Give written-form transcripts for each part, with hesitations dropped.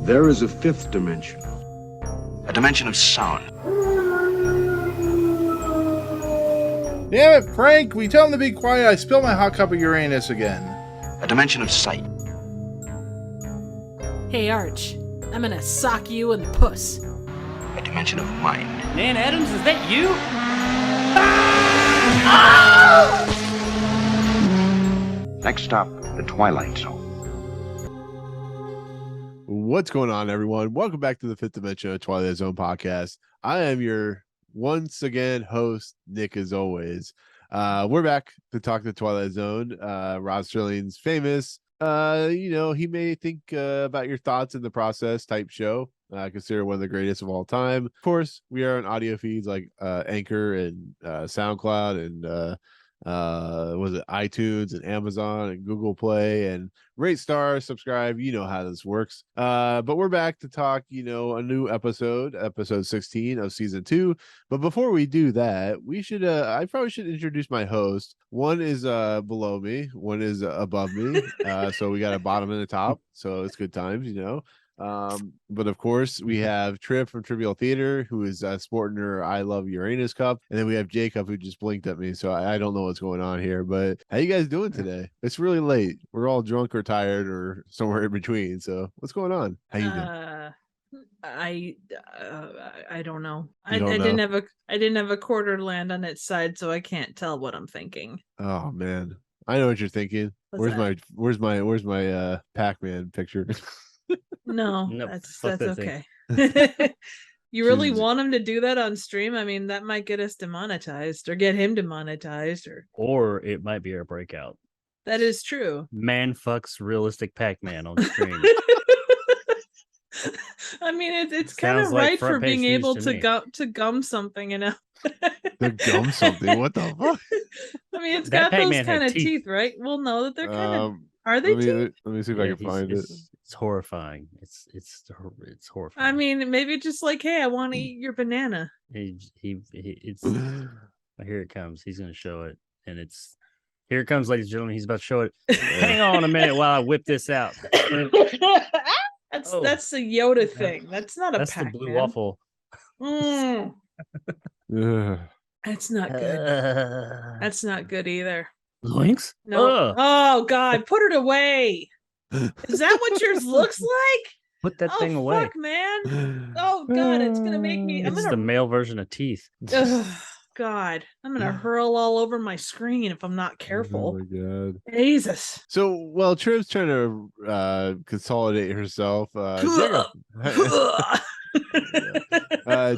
There is a fifth dimension. A dimension of sound. Damn it, Frank! We tell him to be quiet. I spilled my hot cup of Uranus again. A dimension of sight. Hey, Arch. I'm gonna sock you in the puss. A dimension of mind. Nan Adams, is that you? Next stop, the Twilight Zone. What's going on, everyone? Welcome back to the Fifth Dimension of Twilight Zone podcast. I am your once again host, Nick, as always. We're back to talk the Twilight Zone. Rod Serling's famous. He may think about your thoughts in the process type show. Considered one of the greatest of all time. Of course, we are on audio feeds like Anchor and SoundCloud and was it iTunes and Amazon and Google Play, and rate, star, subscribe. You know how this works. But we're back to talk, a new episode 16 of season 2. But before we do that, I probably should introduce my host. One is below me, one is above me. So we got a bottom and a top. So it's good times, But of course we have Triv from Trivial Theater, who is sporting her I Love Uranus cup, and then we have Jacob, who just blinked at me, so I don't know what's going on here. But how you guys doing today? It's really late. We're all drunk or tired or somewhere in between. So what's going on? How you doing? I don't know. You don't know? I didn't have a quarter to land on its side, so I can't tell what I'm thinking. Oh man, I know what you're thinking. What's Where's my Pac-Man picture? No, Nope, that's fuck that okay. You really Jesus. want him to do that on stream? I mean, that might get us demonetized or get him demonetized, Or it might be our breakout. that is true. Man fucks realistic Pac-Man on screen. I mean, it's kind Sounds of like right for front page being news able to to me. gum something, The gum something. What the fuck? I mean, it's That got those Pac-Man had kind of teeth. teeth, right? Well, no, that they're kind of. Are they let teeth? me see if I Yeah, can find it. it's horrifying. It's horrifying. I mean, maybe just like, hey, I want to eat your banana. It's here it comes. He's gonna show it, and here it comes, ladies and gentlemen. He's about to show it. Hang on a minute while I whip this out. That's the Yoda thing. That's not a That's Pac-Man. the blue waffle. Mm, Ugh. that's not good. That's not good either. Lynx? No. Ugh. Oh God, put it away. Is that what yours looks like? Put that Oh thing away. fuck, man. Oh God, it's gonna make me. I'm It's the gonna. male version of teeth. Ugh, God, I'm gonna hurl all over my screen if I'm not careful. Oh my god. Jesus. So while Triv's trying to consolidate herself, Jacob,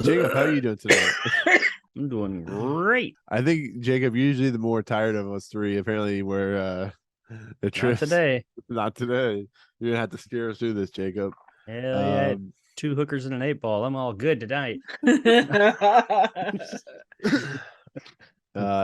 Jacob, how are you doing today? I'm doing great. I think Jacob, usually the more tired of us three. Apparently, we're the Triv Not today. Not today. You're gonna have to steer us through this, Jacob. Hell yeah. 2 hookers and an 8 ball. I'm all good tonight.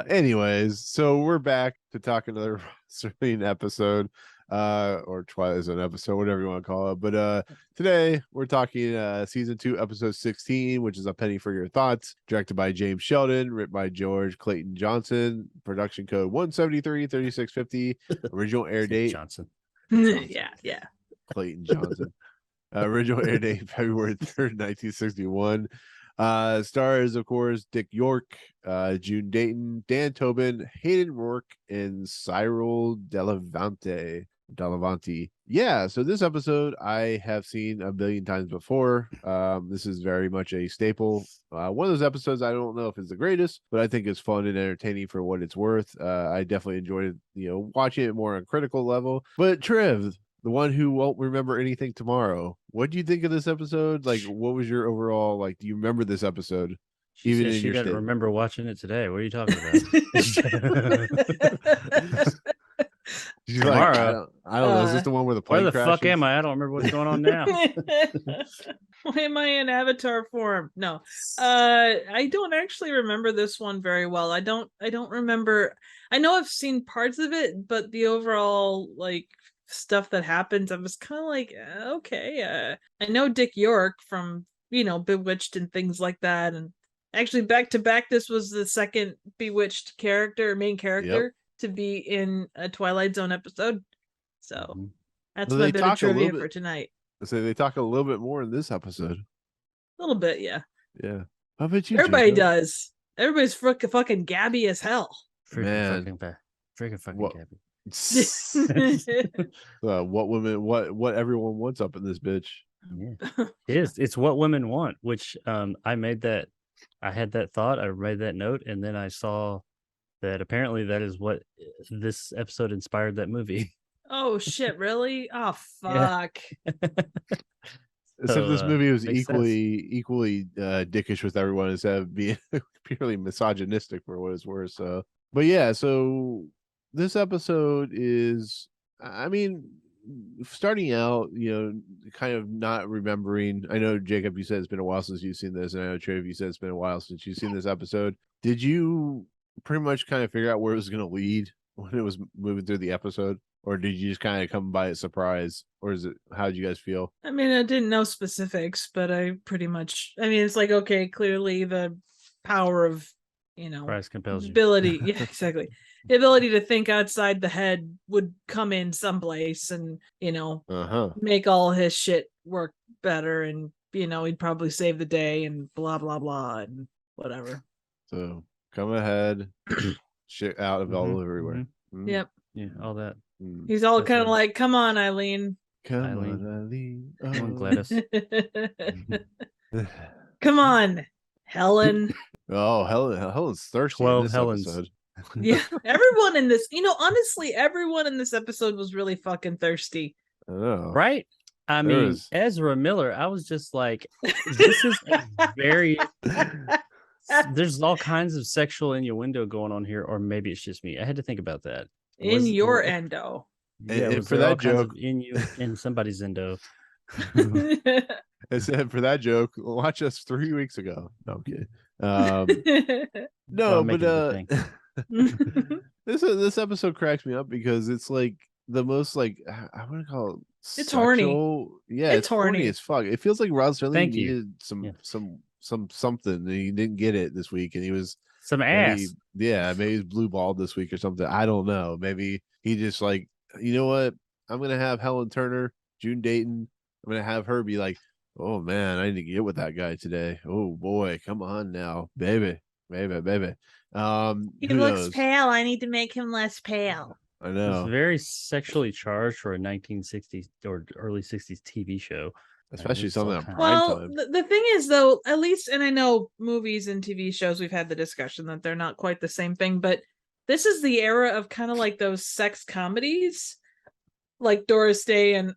Anyways, so we're back to talk another Serling episode, or Twilight Zone episode, whatever you want to call it. But today we're talking season 2, episode 16, which is A Penny for Your Thoughts, directed by James Sheldon, written by George Clayton Johnson, production code 173-3650, original air date Johnson. Yeah. Clayton Johnson. Original air date February 3rd, 1961. Stars, of course, Dick York, June Dayton, Dan Tobin, Hayden, Rorke, and Cyril Delevanti. Yeah, so this episode I have seen a billion times before. This is very much a staple. One of those episodes I don't know if it's the greatest, but I think it's fun and entertaining for what it's worth. I definitely enjoyed, watching it more on critical level. But Triv, the one who won't remember anything tomorrow, what do you think of this episode? Like, what was your overall, like, do you remember this episode? She Even said in she your doesn't state. remember watching it today. What are you talking about? She's Tomorrow. I don't know. Is this the one where the plane Where the fuck crashes? am I? I don't remember what's going on now. Why am I in avatar form? No. I don't actually remember this one very well. I don't remember. I know I've seen parts of it, but the overall stuff that happens, I was kind of like, okay. I know Dick York from, Bewitched and things like that, and actually back to back, this was the second Bewitched main character to be in a Twilight Zone episode. So that's my bit of trivia for tonight. So they talk a little bit more in this episode. A little bit, yeah. Yeah. How about you? Everybody Jacob? does. Everybody's fucking gabby as hell. Man. Freaking fucking What- Gabby. What everyone wants up in this bitch. Yeah. It is. It's what women want, which I had that thought, I read that note, and then I saw that apparently that is what this episode inspired that movie. Oh shit, really? Oh Yeah. fuck. Except this movie was makes sense. equally dickish with everyone instead of being purely misogynistic for what it's worth. So, but yeah, so this episode is, I mean, starting out, kind of not remembering. I know, Jacob, you said it's been a while since you've seen this, and I know, Trav, you said it's been a while since you've seen this episode. Did you pretty much kind of figure out where it was going to lead when it was moving through the episode? Or did you just kind of come by it surprise? Or how did you guys feel? I mean, I didn't know specifics, but I mean, it's like, okay, clearly the power of, Price compels you. ability. Yeah, exactly. The ability to think outside the head would come in someplace and, make all his shit work better. And, he'd probably save the day and blah, blah, blah, and whatever. So come ahead, shit out of all everywhere. Yep. Yeah, all that. He's all That's kind of right. like, come on, Eileen. Come Eileen. on, Eileen. Come on, Gladys. Come on, Helen. Oh, Helen's thirsty. 12 in this Helens. episode. Yeah, everyone in this, honestly, everyone in this episode was really fucking thirsty. I know. Right? I There mean, is- Ezra Miller, I was just like, this is a very, there's all kinds of sexual innuendo going on here, or maybe it's just me. I had to think about that. In your endo. And was for there all that kinds of joke- in somebody's endo. I said for that joke, watch us 3 weeks ago. No, I'm kidding. No, I'll make it a good but this episode cracks me up because it's like the most like I want to call it. It's horny. sexual- Yeah, It's it's horny horny. as fuck. It feels like Rod Serling Thank you. needed some Yeah. something. And he didn't get it this week, and he was Some ass. maybe he's blue balled this week or something. I don't know. Maybe he just like, you know what? I'm gonna have Helen Turner, June Dayton. I'm gonna have her be like, oh man, I need to get with that guy today. Oh boy, come on now, baby. He Who looks knows? pale. I need to make him less pale. I It's know, very sexually charged for a 1960s or early 60s TV show. especially It's something all on kinds- prime Well, time. the thing is, though, at least, and I know movies and TV shows, we've had the discussion that they're not quite the same thing, but this is the era of kind of like those sex comedies, like Doris Day and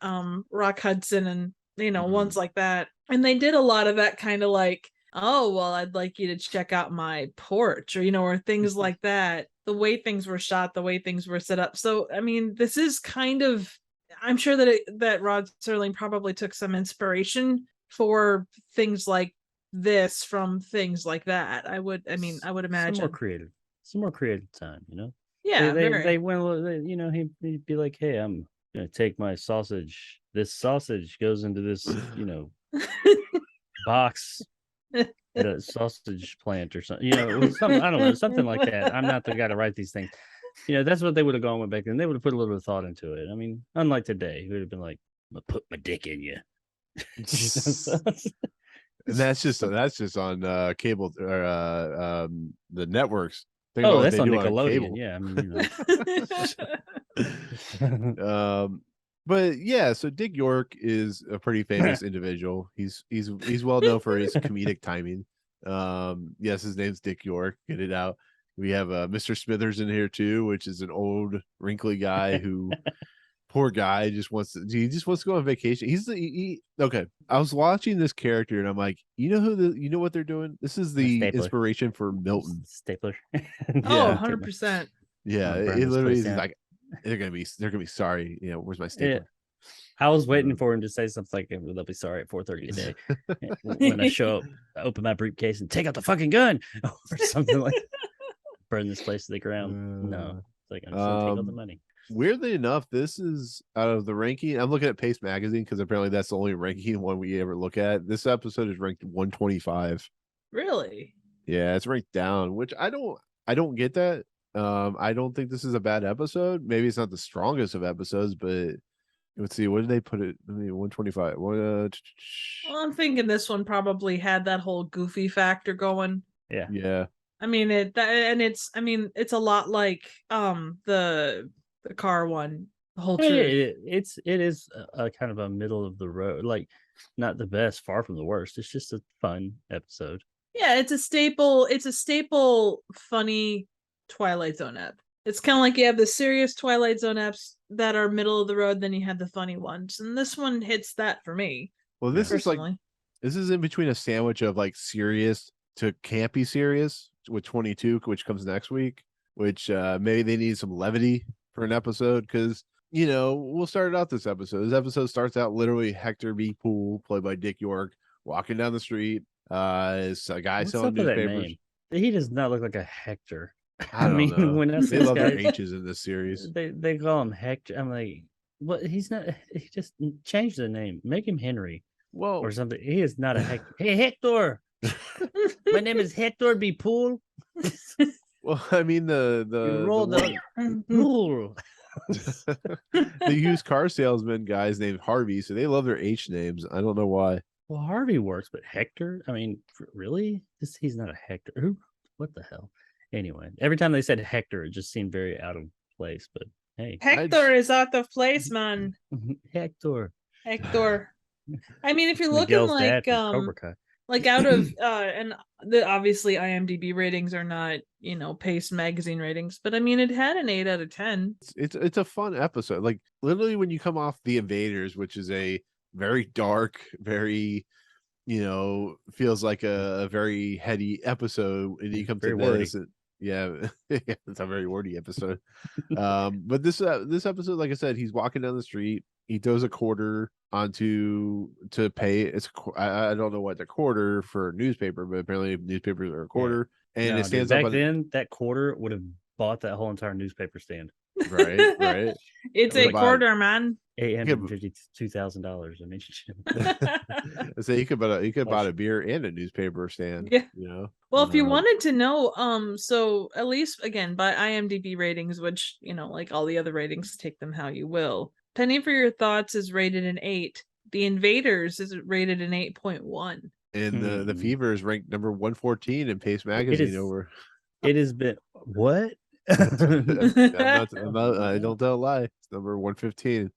Rock Hudson and, ones like that. And they did a lot of that kind of like, oh, well, I'd like you to check out my porch, or, or things like that. The way things were shot, the way things were set up. So, I mean, this is kind of, I'm sure that Rod Serling probably took some inspiration for things like this from things like that. I would imagine. Some more creative time, Yeah, they went a little, he'd be like, hey, I'm gonna take my sausage. This sausage goes into this, box at a sausage plant or something. It was something, I don't know, something like that. I'm not the guy to write these things. That's what they would have gone with back then. They would have put a little bit of thought into it. I mean, unlike today, he would have been like, I'm gonna put my dick in you. And that's just on cable or the networks. Think Oh, about what that's they on do Nickelodeon. cable. Yeah, I mean, But yeah, so Dick York is a pretty famous individual. He's well known for his comedic timing. Yes, his name's Dick York. Get it out. We have Mr. Smithers in here too, which is an old wrinkly guy who poor guy just wants to go on vacation. Okay. I was watching this character and I'm like, you know what they're doing? This is the Stapler. inspiration for Milton. Stapler. Oh, Yeah. 100%. Yeah, I'm gonna burn it this literally place is down. like they're gonna be sorry. Where's my stapler? I was waiting for him to say something like, they'll be sorry at 4:30 today. When I show up, I open my briefcase and take out the fucking gun or something like that. Burn this place to the ground. No, it's like, I'm just gonna take all the money. Weirdly enough, this is out of the ranking. I'm looking at Pace Magazine because apparently that's the only ranking one we ever look at. This episode is ranked 125. Really? Yeah, it's ranked down, which I don't get that. I don't think this is a bad episode. Maybe it's not the strongest of episodes, but Let's see. What did they put it? I mean, 125. Well, I'm thinking this one probably had that whole goofy factor going. Yeah. Yeah. I mean it's a lot like the car one, the whole I mean, truth. it is a kind of a middle of the road, like not the best, far from the worst. It's just a fun episode. Yeah, it's a staple funny Twilight Zone ep. It's kind of like you have the serious Twilight Zone eps that are middle of the road, then you have the funny ones, and this one hits that for me. Well, this is like personally. this is in between a sandwich of like serious to campy serious with 22, which comes next week. Which maybe they need some levity for an episode because we'll start it out this episode. This episode starts out literally Hector B. Poole, played by Dick York, walking down the street. It's a guy What's selling up with that newspapers. name? He does not look like a Hector. I don't know. when I see They this love their guy, H's in this series. they call him Hector. I'm like, what? He's not. He just changed the name. Make him Henry Well, or something. He is not a Hector. Hey, Hector. My name is Hector B. Poole. well, I mean You the rolled one- up. Poole. the used car salesman guy's named Harvey, so they love their H names. I don't know why. Well, Harvey works, but Hector? I mean, really? He's not a Hector. Who? What the hell? Anyway, every time they said Hector, it just seemed very out of place. But hey, Hector is out of place, man. Hector. Hector. I mean, if you're looking Miguel's dad like from Cobra Kai. like out of and obviously IMDb ratings are not Paste magazine ratings, but I mean it had an 8 out of 10. It's a fun episode. Like literally when you come off The Invaders, which is a very dark, very feels like a very heady episode, and you come to Very wordy. this, yeah, it's a very wordy episode. But this episode, like I said, he's walking down the street. He throws a quarter onto to pay. It's I don't know what the quarter for a newspaper, but apparently newspapers are a quarter, and No, it dude, stands back up on then. That quarter would have bought that whole entire newspaper stand. right. It's What a about- quarter, man. $852,000. I mean, So he could buy a beer and a newspaper stand. Yeah. Well, if you Um, wanted to know, so at least again by IMDb ratings, which like all the other ratings, take them how you will. Penny for Your Thoughts is rated an 8. The Invaders is rated an 8.1. And the Mhm. Fever is ranked number 114 in Pace magazine is- over. it has been what? I don't tell a lie. It's number 115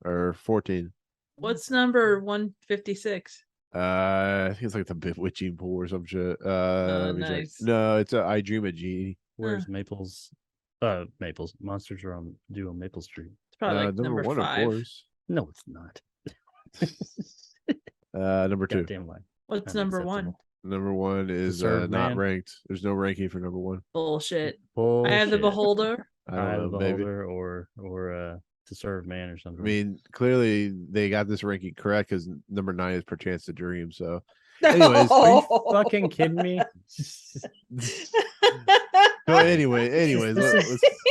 or 14. What's number 156? I think it's like the Bewitching Pool or some shit. Let me check. Nice. No, it's I Dream of Genie. Where's Maples? Maples. Monsters are on Maple Street. It's probably like number number one, 5. of course. No, it's not. Number 2. Goddamn lie. What's number 1? Number 1 is Serve not Man. ranked. There's no ranking for number 1. Bullshit. I Bullshit. have the Beholder. I Eye don't of know, the maybe. Beholder or To Serve Man or I something. mean, clearly they got this ranking correct because number 9 is Perchance to Dream. So, anyways, Are you fucking kidding me? anyways,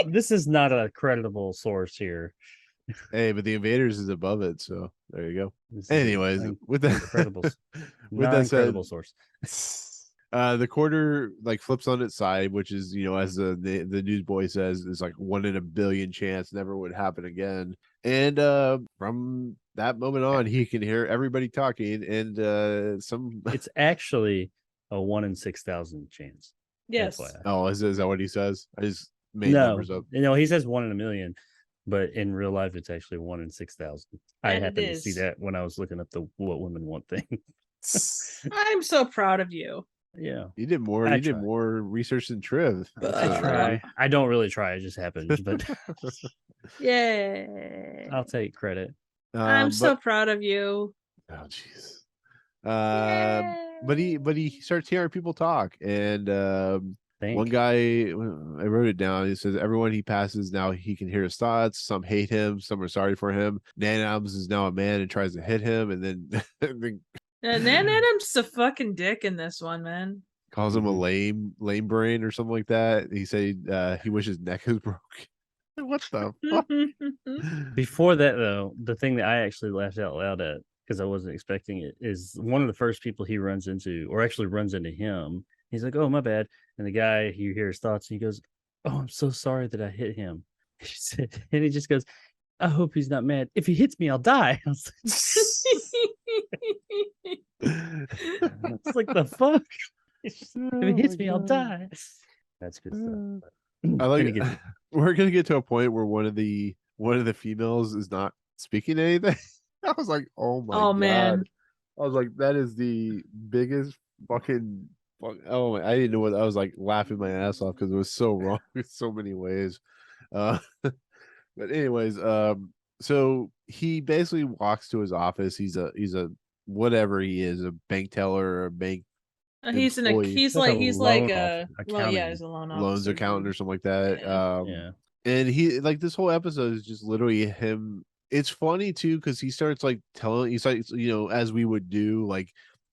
This is not a creditable source here. hey, but the Invaders is above it, so there you go. This is Anyways, with that, incredible, with that said, incredible source. the quarter like flips on its side, which is as the newsboy says, is like 1 in a billion chance, never would happen again. And from that moment on, he can hear everybody talking, and some. It's actually a 1 in 6,000 chance. Yes. FYI. Oh, is that what he says? I just made No, numbers up. he says 1 in a million, but in real life, it's actually 1 in 6,000. I And it happened to see is. that when I was looking up the What Women Want thing. I'm so proud of you. Yeah, You did more. I You did try. more research than Triv. I try. I don't really try. It just happens, but Yay. I'll take credit. I'm so proud of you. Oh, jeez. But he starts hearing people talk, and Think. one guy, I wrote it down. He says everyone he passes now he can hear his thoughts. Some hate him, some are sorry for him. Nan Adams is now a man and tries to hit him, and then Nan Adams a fucking dick in this one, man. calls him a lame brain or something like that. He said he wishes his neck is broke. What the fuck? Before that, though, the thing that I actually laughed out loud at because I wasn't expecting it is one of the first people he runs into, or actually runs into him. He's like, "Oh, my bad," and the guy, you hear his thoughts, and he goes, "Oh, I'm so sorry that I hit him." He said, and he just goes, I hope he's not mad. If he hits me, I'll die. I was it's like the fuck. It's just, if he hits me, I'll die. That's good stuff. I like Gonna get- we're gonna get to a point where one of the females is not speaking anything. I was like, oh my Oh, god. man. I was like, that is the biggest fucking oh my, I didn't know what I was like laughing my ass off because it was so wrong in so many ways. But anyways, so he basically walks to his office. He's a whatever he is, a bank teller or a bank He's employee. he's Like like a a well, yeah, accounting he's a loan loans officer accountant for- or something like that. Yeah. And he like this whole episode is just literally him. It's funny too because he starts like he's like, you know, as we would do, like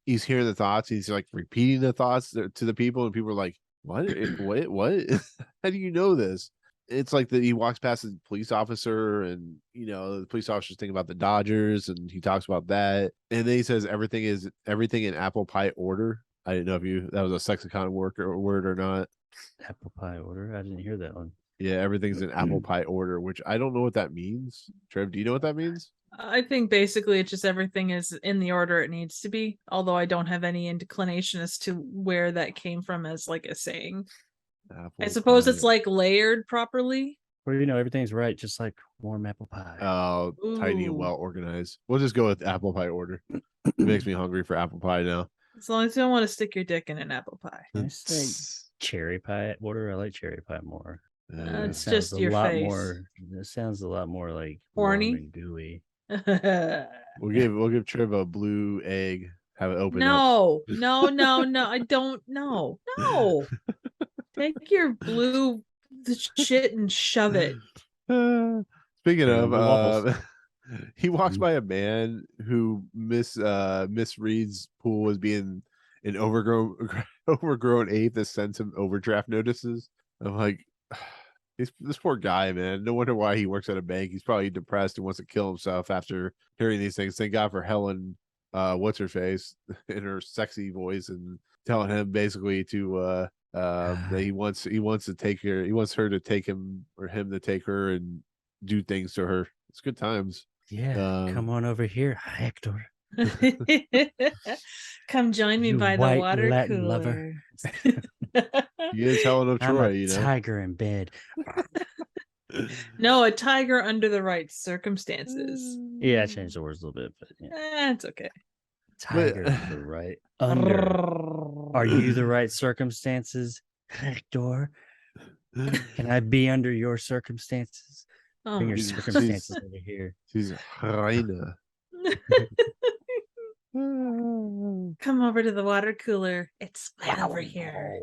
he's hearing the thoughts, he's like repeating the thoughts to the people, and people are like, what what how do you know this? It's like that he walks past the police officer, and you know, the police officer's thinking about the Dodgers, and he talks about that, and then he says everything in apple pie order. I didn't know if that was a sexicon word or not. apple pie order. I didn't hear that one. Yeah, everything's in apple pie order, which I don't know what that means. Trev, do you know what that means? I think basically it's just everything is in the order it needs to be, although I don't have any inclination as to where that came from as like a saying. I suppose it's like layered properly. Or you know, everything's right, just like warm apple pie. Tidy and Ooh. well organized. We'll just go with apple pie order. It makes me hungry for apple pie now. As long as you don't want to stick your dick in an apple pie. Can I say cherry pie order? I like cherry pie more. It's Sounds just a your lot face. more. It sounds a lot more like Horny? warm and gooey. We'll give Trev a blue egg. Have it open up. No, I don't know. No. Take your blue shit and shove it. Speaking Turn of, on the waffles. he walks by a man who misreads pool as being an overgrown ape that sends him overdraft notices. I'm like, this poor guy, man. No wonder why he works at a bank. He's probably depressed and wants to kill himself after hearing these things. Thank God for Helen, what's her face, in her sexy voice, and telling him basically to that he wants to take her, he wants her to take him, or him to take her and do things to her. It's good times. Yeah, come on over here, Hector. Come join me You by the white water Latin cooler. lover. He is Helen of I'm Troy, a you know. tiger in bed. No, a tiger under the right circumstances. Yeah, I changed the words a little bit, but yeah. It's okay. Tiger in the right under. Are you the right circumstances, Hector? Can I be under your circumstances? Oh, Bring your She's- circumstances over here. She's Reina. come over to the water cooler. It's wet over here.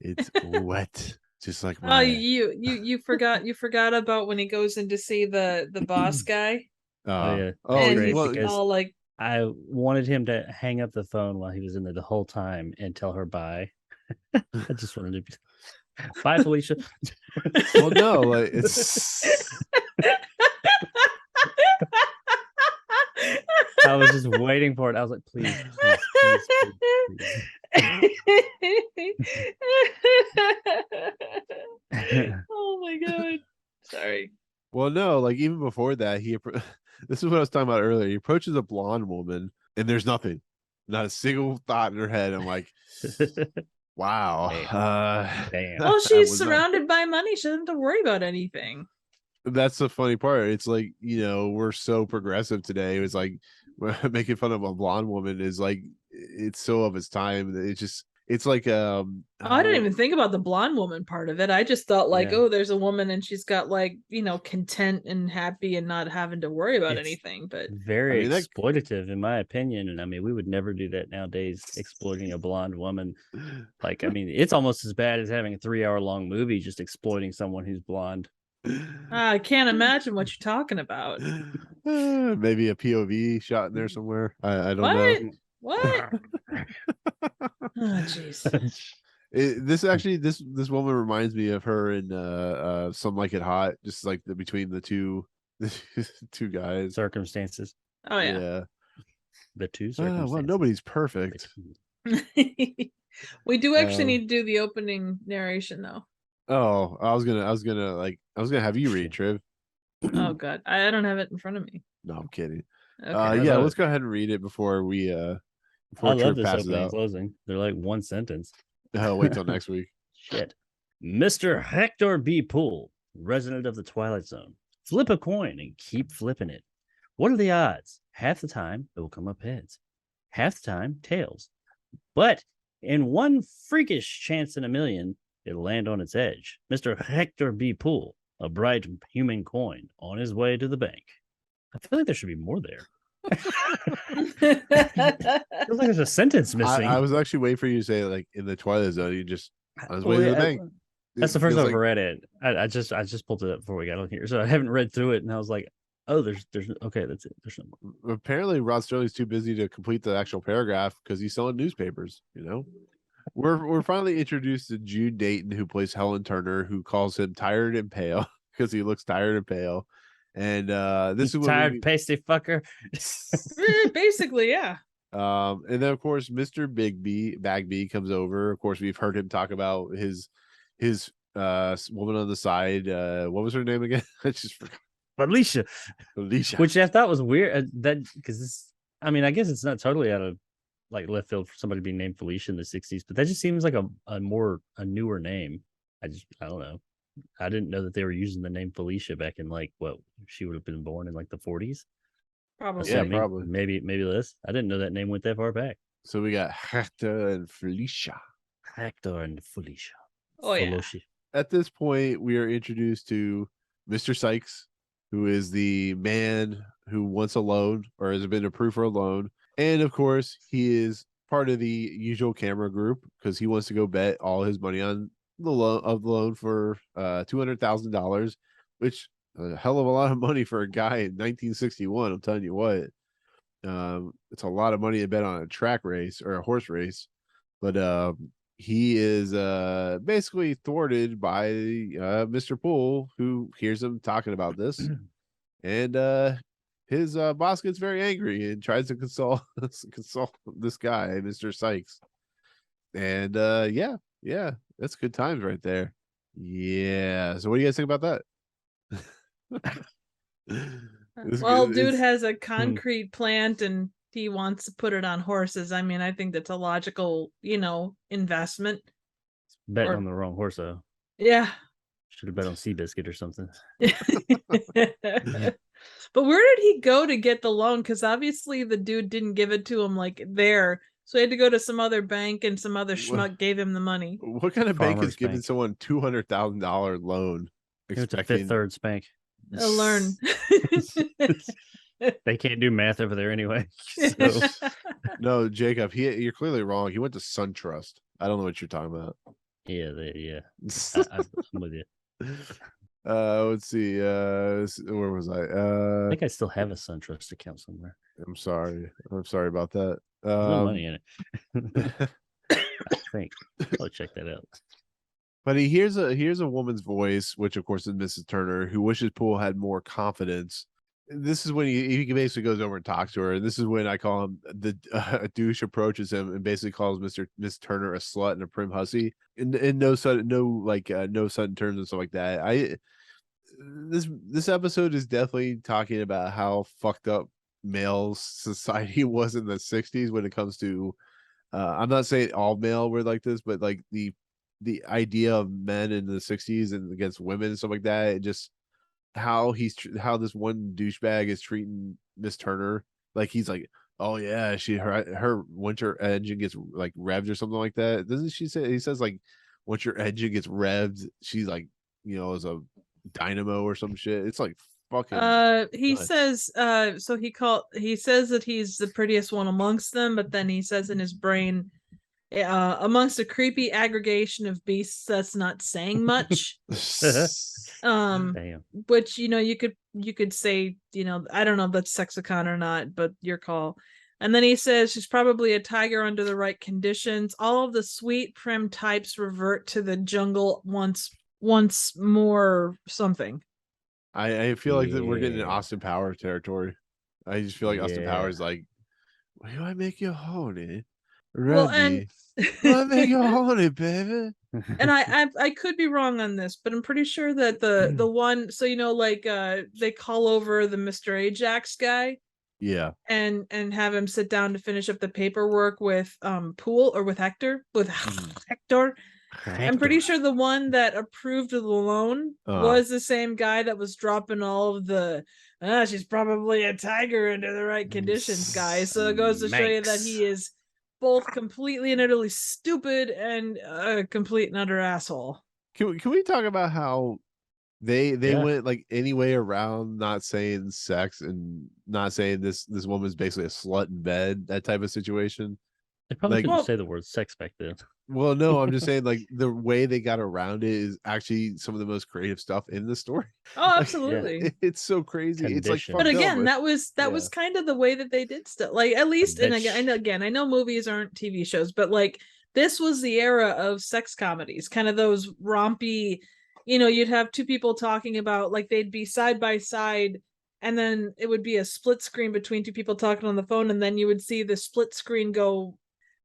It's wet, just like Oh, my. you forgot about when he goes in to see the boss guy. yeah. And great, he's well, because- all like, I wanted him to hang up the phone while he was in there the whole time and tell her bye. I just wanted to be bye, Felicia. well, no, like it's. I was just waiting for it. I was like, please, oh my god. Sorry. Well, no, like even before that, this is what I was talking about earlier. He approaches a blonde woman, and there's nothing, not a single thought in her head. I'm like, wow. Damn. Well, I she's was not- surrounded by money. She doesn't have to worry about anything. That's the funny part. It's like, you know, we're so progressive today. It's like making fun of a blonde woman is like, it's so of its time. It's like I didn't even think about the blonde woman part of it. I just thought like, Yeah. oh, there's a woman and she's got like, content and happy and not having to worry about It's- anything. But Very I mean, that- exploitative, in my opinion. And I mean, we would never do that nowadays, exploiting a blonde woman. Like, I mean, it's almost as bad as having a 3-hour-long movie just exploiting someone who's blonde. I can't imagine what you're talking about. maybe a POV shot in there somewhere. I don't know. What? Oh, jeez. This woman reminds me of her in Some Like It Hot, just like between the two guys. Circumstances. Oh yeah. The two circumstances. Well, nobody's perfect. We do actually Uh, need to do the opening narration though. Oh, I was gonna have you read, Triv. Oh God, I don't have it in front of me. No, I'm kidding. Okay. Yeah, love let's it. go ahead and read it before I love Trip this passes opening and out. closing. They're like one sentence. Wait till next week. Shit. Mr. Hector B. Poole, resident of the Twilight Zone. Flip a coin and keep flipping it. What are the odds? Half the time, it will come up heads. Half the time, tails. But in one freakish chance in a million, it'll land on its edge. Mr. Hector B. Poole, a bright human coin on his way to the bank. I feel like there should be more there. Feels like there's a sentence missing. I was actually waiting for you to say like in the Twilight Zone. You just on his way Well, to the yeah, bank. That's the It first feels I've like- read it. I just pulled it up before we got on here, so I haven't read through it, and I was like, oh, there's okay, that's it. There's no more. Apparently Rod Serling's too busy to complete the actual paragraph because he's selling newspapers. We're finally introduced to June Dayton, who plays Helen Turner, who calls him tired and pale because he looks tired and pale. And this is You what tired pasty fucker. Basically, yeah. and then of course Mr. Bagby comes over. Of course, we've heard him talk about his woman on the side. What was her name again? I just forgot. Felicia, which I thought was weird. That because this, I mean, I guess it's not totally out of like left field for somebody being named Felicia in the '60s, but that just seems like a newer name. I don't know. I didn't know that they were using the name Felicia back in like what she would have been born in like the 40s. Probably. Yeah, I mean, probably. Maybe less. I didn't know that name went that far back. So we got Hector and Felicia. Hector and Felicia. Oh yeah. Felicia. At this point, we are introduced to Mr. Sykes, who is the man who wants a loan or has been approved for a loan. And of course, he is part of the usual camera group because he wants to go bet all his money on the loan for $200,000, which a hell of a lot of money for a guy in 1961. I'm telling you what, it's a lot of money to bet on a track race or a horse race, but he is basically thwarted by Mr. Poole, who hears him talking about this, and his boss gets very angry and tries to console this guy, Mr. Sykes. And yeah, that's good times right there. Yeah. So what do you guys think about that? Well, dude has a concrete plant and he wants to put it on horses. I mean, I think that's a logical, investment. Betting Or- on the wrong horse, though. Yeah. Should have bet on Seabiscuit or something. But where did he go to get the loan? Because obviously the dude didn't give it to him like there. So he had to go to some other bank and some other schmuck gave him the money. What kind of bank is Farmers giving Bank. someone $200,000 loan? He went to Fifth Third Spank. Learn. They can't do math over there anyway. So. No, Jacob, you're clearly wrong. He went to SunTrust. I don't know what you're talking about. Yeah. I'm with you. Let's see. Where was I? I think I still have a SunTrust account somewhere. I'm sorry. about that. There's no money in it. I think. I'll check that out. But he hears a woman's voice, which of course is Mrs. Turner, who wishes Poole had more confidence. This is when he basically goes over and talks to her, and this is when I call him a douche approaches him and basically calls Miss Turner a slut and a prim hussy, and no sudden terms and stuff like that. This episode is definitely talking about how fucked up male society was in the 60s when it comes to I'm not saying all male were like this, but like the idea of men in the 60s and against women and stuff like that, and just how this one douchebag is treating Miss Turner. Like he's like, oh yeah, her winter engine gets like revved or something like that. Doesn't she say? He says like once your engine gets revved, she's like, is a dynamo or some shit. It's like fucking he nuts. says so he says that he's the prettiest one amongst them, but then he says in his brain, amongst a creepy aggregation of beasts, that's not saying much. Damn. Which you could say, I don't know if that's sexicon or not, but your call. And then he says she's probably a tiger under the right conditions. All of the sweet prim types revert to the jungle once more something. I feel like that we're getting in Yeah. Austin Powers territory. I just feel like Austin Yeah. Powers like, why do I make you horny? Well, and Randy, let me go on it, baby. and I could be wrong on this, but I'm pretty sure that the one, so like they call over the Mr. Ajax guy Yeah. and have him sit down to finish up the paperwork with Poole or with Hector. Hector. I'm pretty sure the one that approved of the loan was the same guy that was dropping all of the she's probably a tiger under the right conditions, guys. So it goes to show you that he is both completely and utterly stupid and a complete and utter asshole. Can we talk about how they went like any way around not saying sex and not saying this woman's basically a slut in bed, that type of situation? They probably Like- couldn't say the word sex back then. Well, no, I'm just saying like the way they got around it is actually some of the most creative stuff in the story. Oh, absolutely. It's so crazy. It's like, Condition. But fucked up, again, that was yeah. kind of the way that they did stuff. Like at least, and again, I know movies aren't TV shows, but like this was the era of sex comedies, kind of those rompy. You'd have two people talking about, like, they'd be side by side, and then it would be a split screen between two people talking on the phone, and then you would see the split screen go,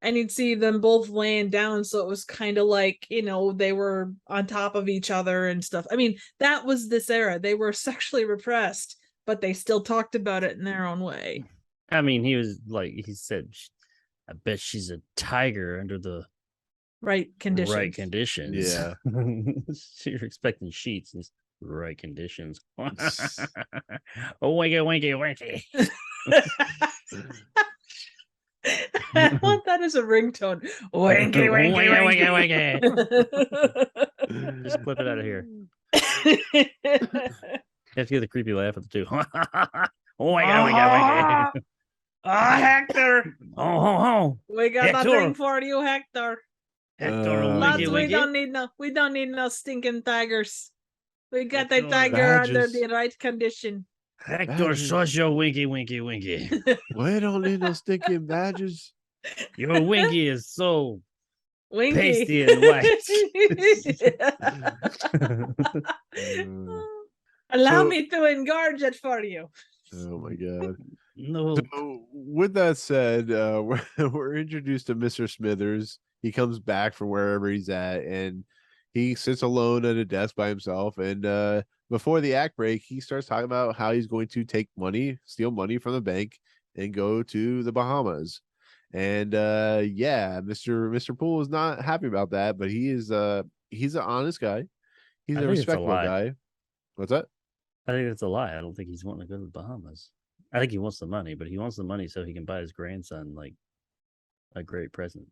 and you'd see them both laying down. So it was kind of like, they were on top of each other and stuff. I mean, that was this era. They were sexually repressed, but they still talked about it in their own way. I mean, he said, I bet she's a tiger under the Right conditions. right conditions. Yeah. You're expecting sheets and right conditions. Oh, winky, winky, winky. I want that as a ringtone. Winky, winky, winky, winky. Just clip it out of here. You have to get the creepy laugh at the two. Oh, winky, winky, winky. Hector. Oh. We got Hector. nothing for you, Hector. Hector, Lads, winky, we winky. don't need no stinking tigers. We got the Hector, tiger under badges. the right condition. Hector, shush your winky, winky, winky. We don't need no stinking badges. Your winky is so Winky. pasty and white. Allow So- me to engorge it for you. Oh my god. No. So, with that said, we're introduced to Mr. Smithers. He comes back from wherever he's at, and he sits alone at a desk by himself. And before the act break, he starts talking about how he's going to steal money from the bank, and go to the Bahamas. And Mr. Poole is not happy about that, but he's an honest guy. He's I a think it's a respectful lie. guy. What's that? I think that's a lie. I don't think he's wanting to go to the Bahamas. I think he wants the money, but he wants the money so he can buy his grandson like a great present.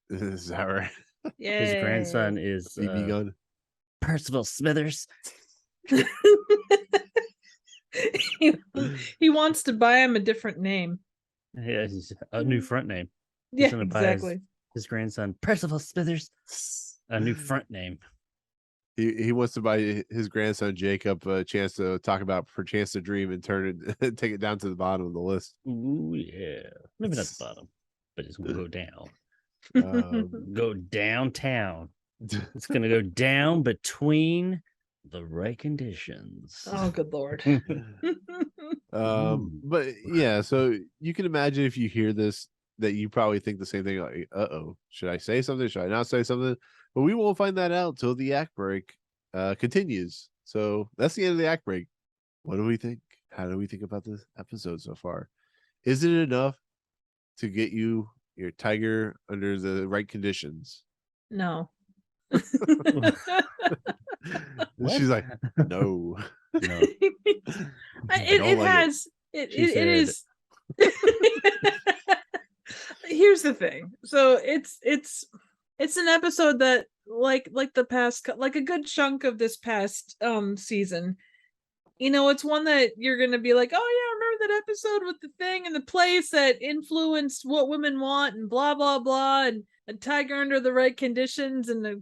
Is that right? Yeah. His grandson is BB gun. Percival Smithers. He wants to buy him a different name. Yeah, he's a new front name. Yeah, gonna buy exactly. His grandson, Percival Smithers, a new front name. He wants to buy his grandson Jacob a chance to talk about For Chance to Dream and take it down to the bottom of the list. Ooh, yeah. Maybe not the bottom, but it's gonna go down. Go downtown. It's gonna go down between the right conditions. Oh, good lord. But yeah, so you can imagine if you hear this that you probably think the same thing, like, should I say something? Should I not say something? But we won't find that out till the act break continues. So that's the end of the act break. What do we think? How do we think about this episode so far? Is it enough to get you your tiger under the right conditions? No. She's like, no. No. It like has it She said- is here's the thing. So it's an episode that like the past, like a good chunk of this past season, it's one that you're gonna be like, oh yeah, remember that episode with the thing and the place that influenced what women want and blah blah blah, and a tiger under the right conditions and the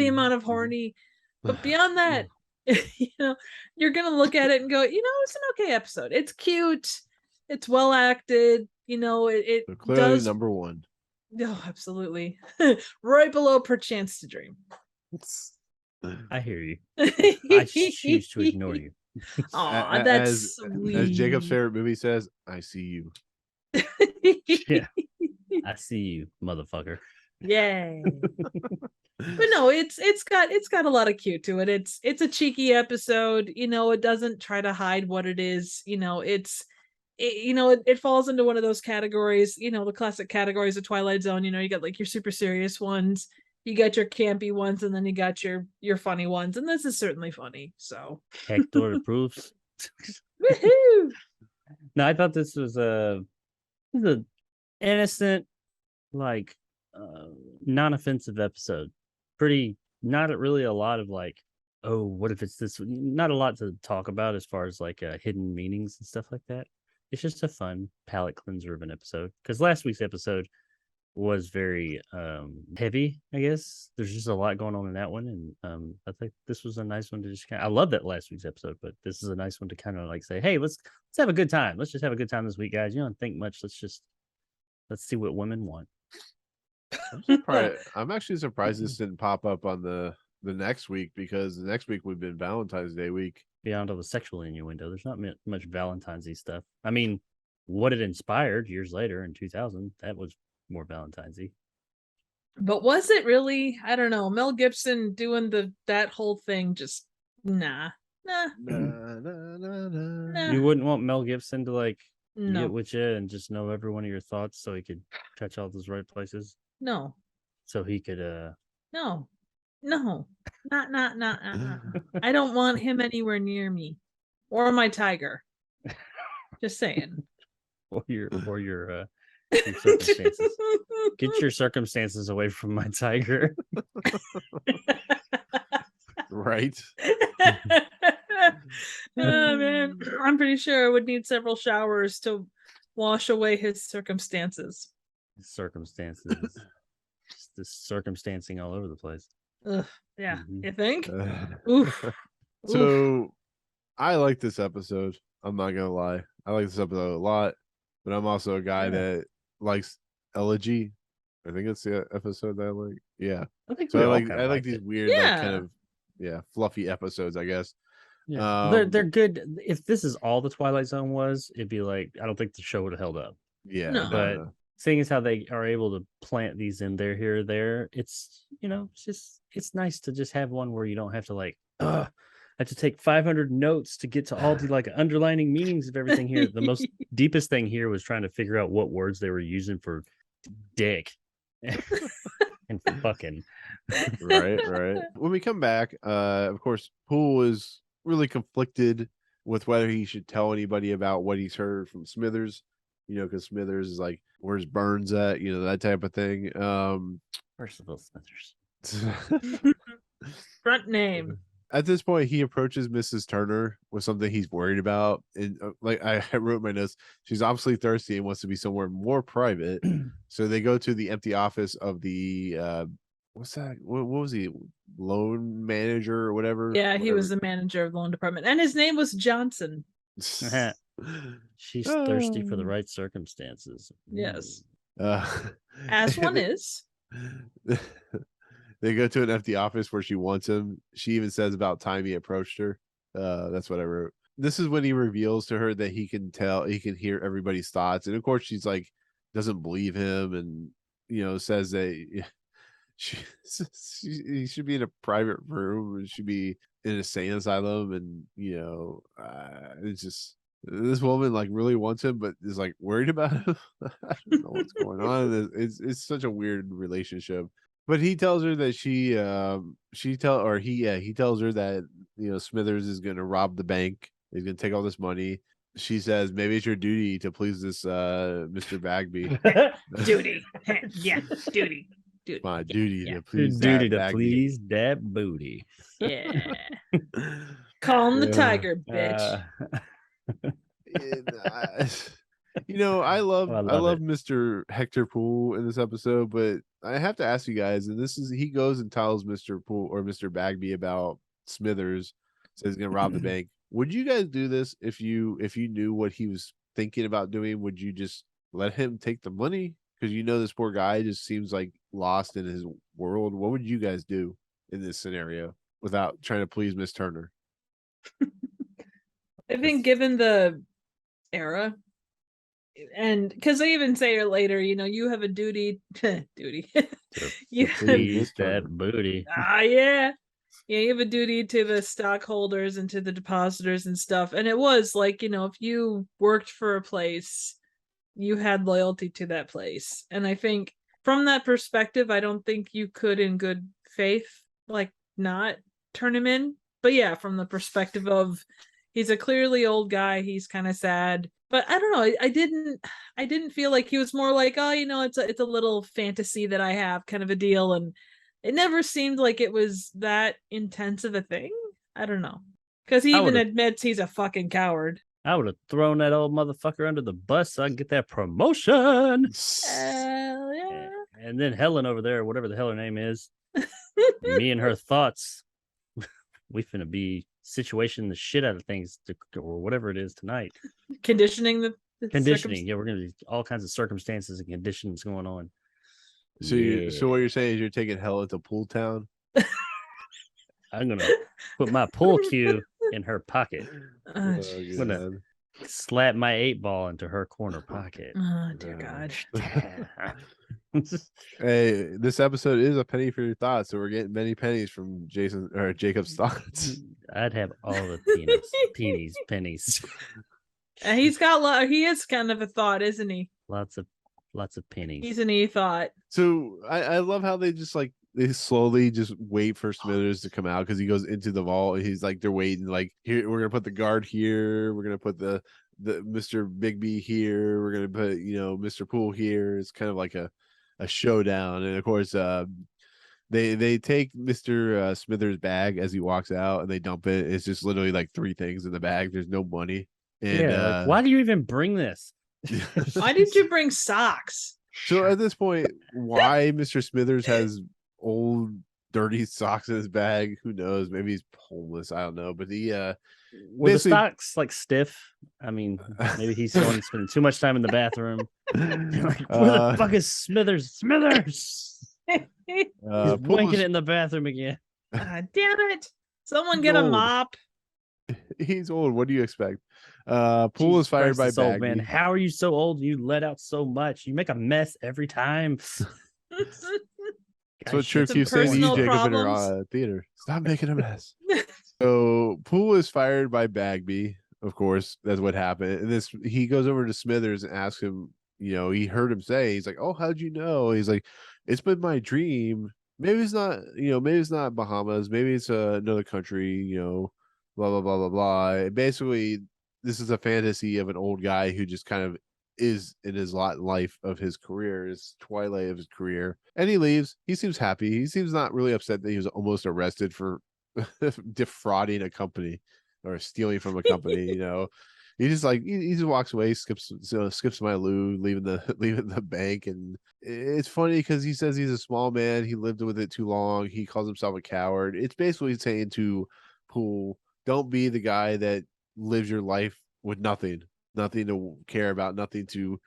amount of horny. But beyond that, you're gonna look at it and go, it's an okay episode. It's cute, it's well acted, it So clearly does number one. Oh, absolutely. Right below Perchance to Dream. I hear you. I choose to ignore you. Aw, that's As sweet. Jacob's favorite movie says, I see you. Yeah. I see you, motherfucker. Yay. But no, it's got a lot of cute to it. It's a cheeky episode. It doesn't try to hide what it is. It falls into one of those categories, the classic categories of Twilight Zone. You got like your super serious ones, you got your campy ones, and then you got your funny ones. And this is certainly funny. So Hector approves. woohoo! No, I thought this was a innocent, like non-offensive episode. Pretty, not really a lot of like, oh, what if it's this? Not a lot to talk about as far as like hidden meanings and stuff like that. It's just a fun palate cleanser of an episode. Because last week's episode was very heavy, I guess. There's just a lot going on in that one, and I think this was a nice one to just kind of, I love that last week's episode, but this is a nice one to kind of like say, hey, let's have a good time. Let's just have a good time this week, guys. You don't think much. Let's see what women want. I'm actually surprised this didn't pop up on the next week, because the next week we've been Valentine's Day week. Beyond all the sexual innuendo, there's not much Valentine's-y stuff. I mean, what it inspired years later in 2000, that was more Valentine's-y. But was it really? I don't know. Mel Gibson doing that whole thing, just nah. You wouldn't want Mel Gibson to like No. get with you and just know every one of your thoughts so he could touch all those right places? No. So he could No. Not. I don't want him anywhere near me. Or my tiger. Just saying. or your circumstances. Get your circumstances away from my tiger. Right. Oh man, I'm pretty sure I would need several showers to wash away his circumstances. Circumstances. Just this circumstancing all over the place. Ugh, yeah, Mhm. you think? Oof. So I like this episode. I'm not gonna lie. I like this episode a lot, but I'm also a guy that likes Elegy. I think it's the episode that I like. Yeah. I think So we I all like kinda I like liked these it. weird, like kind Yeah. of fluffy episodes, I guess. Yeah. They're good. If this is all the Twilight Zone was, it'd be like, I don't think the show would have held up. Yeah. No. But seeing as how they are able to plant these in there, here or there, it's it's nice to just have one where you don't have to like, I have to take 500 notes to get to all the like underlining meanings of everything here. The most deepest thing here was trying to figure out what words they were using for dick and fucking. right. When we come back, of course, Poole is really conflicted with whether he should tell anybody about what he's heard from Smithers, because Smithers is like, where's Burns at, that type of thing. Percival Smithers. Front name. At this point, he approaches Mrs. Turner with something he's worried about, and like I wrote in my notes, she's obviously thirsty and wants to be somewhere more private. So they go to the empty office of the what's that? What was he? Loan manager or whatever? Yeah, he was the manager of the loan department, and his name was Johnson. She's thirsty for the right circumstances. Yes. As one is. They go to an empty office where she wants him. She even says about time he approached her. That's what I wrote. This is when he reveals to her that he can hear everybody's thoughts. And of course, she's like, doesn't believe him, and says that he should be in a private room and should be in a insane asylum. And it's just, this woman like really wants him, but is like worried about him. I don't know what's going on. It's such a weird relationship. But he tells her that he tells her that Smithers is going to rob the bank. He's going to take all this money. She says maybe it's your duty to please this Mr. Bagby. Duty. Yeah, duty. My duty Yeah. to please Duty that to Bagby. please that booty. Yeah. Call him the Yeah. tiger, bitch. I love it. Mr. Hector Poole in this episode, but I have to ask you guys, and he goes and tells Mr. Poole or Mr. Bagby about Smithers, says he's gonna rob the bank. Would you guys do this if you knew what he was thinking about doing? Would you just let him take the money? Because this poor guy just seems like lost in his world. What would you guys do in this scenario without trying to please Miss Turner? I think given the era, and because they even say it later, you have a duty duty. You To have, please that booty. yeah. Yeah, you have a duty to the stockholders and to the depositors and stuff. And it was like, if you worked for a place, you had loyalty to that place. And I think from that perspective, I don't think you could in good faith, like, not turn him in. But yeah, from the perspective of he's a clearly old guy, he's kind of sad. But I don't know, I didn't feel like he was more like, oh, it's a little fantasy that I have kind of a deal. And it never seemed like it was that intense of a thing. I don't know. Because he even admits he's a fucking coward. I would have thrown that old motherfucker under the bus so I can get that promotion. Yeah. And then Helen over there, whatever the hell her name is, me and her thoughts, we finna be situation the shit out of things or whatever it is tonight. Conditioning the conditioning. Yeah, we're gonna be all kinds of circumstances and conditions going on. So so what you're saying is you're taking hell into Pool Town? I'm gonna put my pool cue in her pocket. Oh, I'm gonna slap my 8-ball into her corner pocket. Oh dear God. Hey, this episode is a penny for your thoughts, so we're getting many pennies from Jason or Jacob's thoughts. I'd have all the pennies. He is kind of a thought, isn't he? Lots of pennies. He's an e-thought. So I love how they just like they slowly just wait for Smithers to come out because he goes into the vault and he's like they're waiting like here we're gonna put the guard here, we're gonna put the Mr. Bigby here, we're gonna put Mr. Poole here. It's kind of like a showdown, and of course they take Mr. Smithers' bag as he walks out and they dump it. It's just literally like 3 things in the bag. There's no money. And like, why do you even bring this? Why did you bring socks? So at this point, why Mr. Smithers has old dirty socks in his bag, who knows? Maybe he's homeless, I don't know. But he were the socks like stiff? I mean, maybe he's spending too much time in the bathroom. Like, where the fuck is Smithers? He's wanking it in the bathroom again. Damn it. Someone get a mop. He's old. What do you expect? Poole is fired by Bagby. Old man. How are you so old? You let out so much. You make a mess every time. That's what Trip keeps saying to Jacob in her theater. Stop making a mess. So Poole is fired by Bagby. Of course, that's what happened. And he goes over to Smithers and asks him, he heard him say, he's like, oh, how'd you know? He's like, it's been my dream. Maybe it's not, maybe it's not Bahamas. Maybe it's another country, blah, blah, blah, blah, blah. Basically, this is a fantasy of an old guy who just kind of is in his life of his career, his twilight of his career. And he leaves. He seems happy. He seems not really upset that he was almost arrested for defrauding a company or stealing from a company, He just he just walks away, skips my Lou, leaving the bank. And it's funny because he says he's a small man. He lived with it too long. He calls himself a coward. It's basically saying to Poole, don't be the guy that lives your life with nothing to care about, nothing to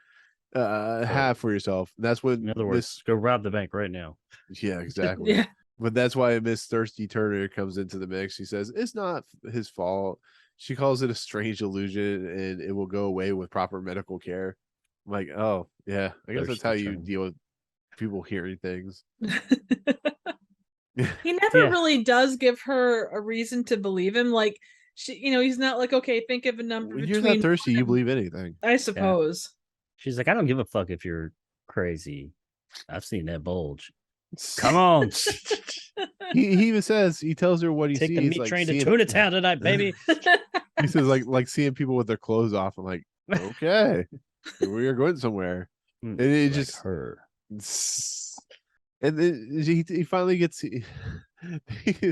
have for yourself. And that's when, in other words, go rob the bank right now. Yeah, exactly. Yeah. But that's why Miss Thirsty Turner comes into the mix. She says it's not his fault. She calls it a strange illusion and it will go away with proper medical care. I'm like, oh yeah, I guess that's how you deal with people hearing things. He never really does give her a reason to believe him. Like, he's not like, okay, think of a number. When you're not thirsty, you believe anything. I suppose. Yeah. She's like, I don't give a fuck if you're crazy. I've seen that bulge. Come on. he even says, he tells her what he sees. Take the meat train to Tuna Town tonight, baby. He says like seeing people with their clothes off. I'm like, okay, we are going somewhere. And it like just her. And then he finally gets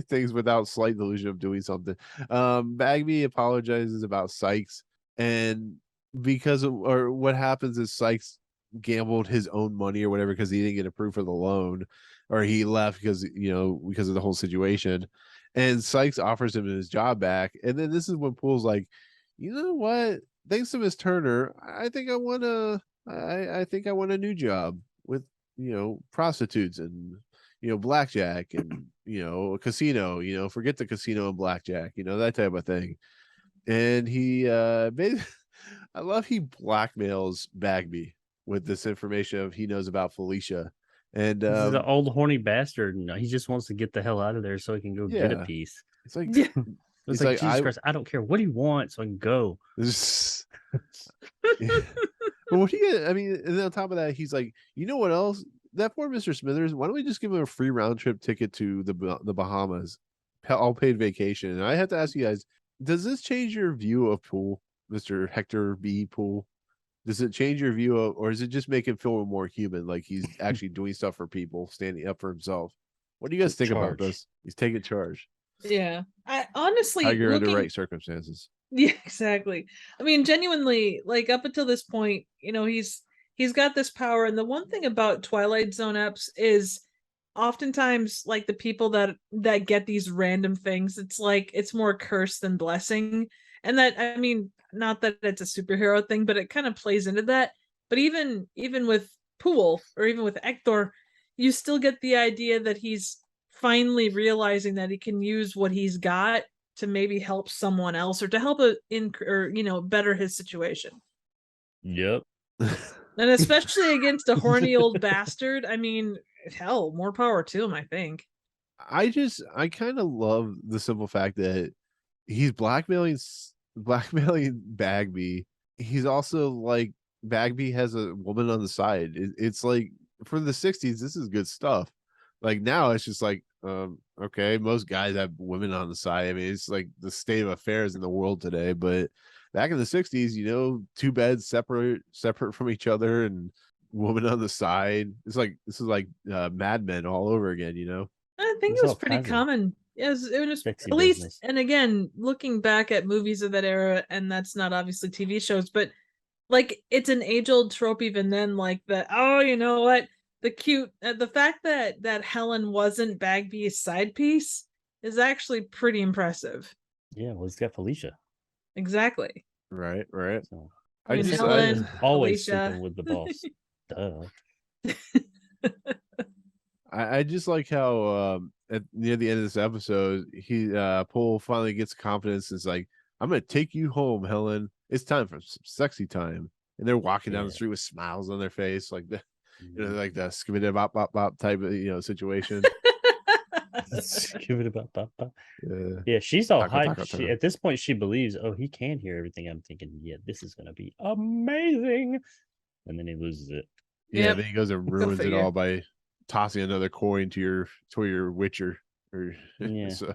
things without slight delusion of doing something. Bagby apologizes about Sykes, and what happens is Sykes gambled his own money or whatever because he didn't get approved for the loan, or he left because of the whole situation. And Sykes offers him his job back, and then this is when Poole's like, you know what? Thanks to Miss Turner, I think I want a new job with prostitutes and blackjack and a casino. Forget the casino and blackjack, that type of thing. And he I love he blackmails Bagby with this information of he knows about Felicia. And This is an old horny bastard. And he just wants to get the hell out of there so he can go get a Yeah. piece. it's like Yeah. It's He's like, like, Jesus Christ, I don't care what do you want, so I can go. this- Yeah. But what do you? I mean, and then on top of that, he's like, you know what else? That poor Mr. Smithers. Why don't we just give him a free round trip ticket to the Bahamas, all paid vacation? And I have to ask you guys, does this change your view of Poole, Mr. Hector B. Poole? Does it change your view of, or does it just make him feel more human, like he's actually doing stuff for people, standing up for himself? What do you guys think about this? He's taking charge. Yeah. I honestly Tiger under looking, right circumstances. yeah, exactly. I mean, genuinely, like up until this point, you know, he's got this power. And the one thing about Twilight Zone eps is oftentimes like the people that get these random things, it's like it's more curse than blessing. And that, I mean, not that it's a superhero thing, but it kind of plays into that. But even with Poole or even with Hector, you still get the idea that he's finally realizing that he can use what he's got to maybe help someone else or to help better his situation. Yep. And especially against a horny old bastard. I mean, hell, more power to him, I think. I kind of love the simple fact that he's blackmailing Bagby. He's also like, Bagby has a woman on the side. It's like, for the 60s, this is good stuff. Like now it's just like, okay, most guys have women on the side. I mean, it's like the state of affairs in the world today. But back in the 60s, you know, two beds separate from each other and woman on the side. This is like Mad Men all over again, you know. I think It's it was all pretty kinds of common. Yes, it was sexy at least, business. and again, looking back at movies of that era, and that's not obviously TV shows, but like it's an age-old trope even then, like that. Oh, you know what? The fact that Helen wasn't Bagby's side piece is actually pretty impressive. Yeah, well, he's got Felicia. Exactly. Right. So I mean, just Helen, always Felicia. sleeping with the boss. Duh. I just like how near the end of this episode, Poole finally gets confidence. It's like, I'm gonna take you home, Helen. It's time for some sexy time. And they're walking down the street with smiles on their face, like the like the skibidi bop bop bop type of situation. Give it about bop, bop. Yeah, she's all hyped. Taco. At this point, she believes, oh, he can hear everything. I'm thinking, yeah, this is gonna be amazing. And then he loses it. Yeah, Yep. then he goes and ruins it figure. all by tossing another coin to your Witcher. Or Yeah. So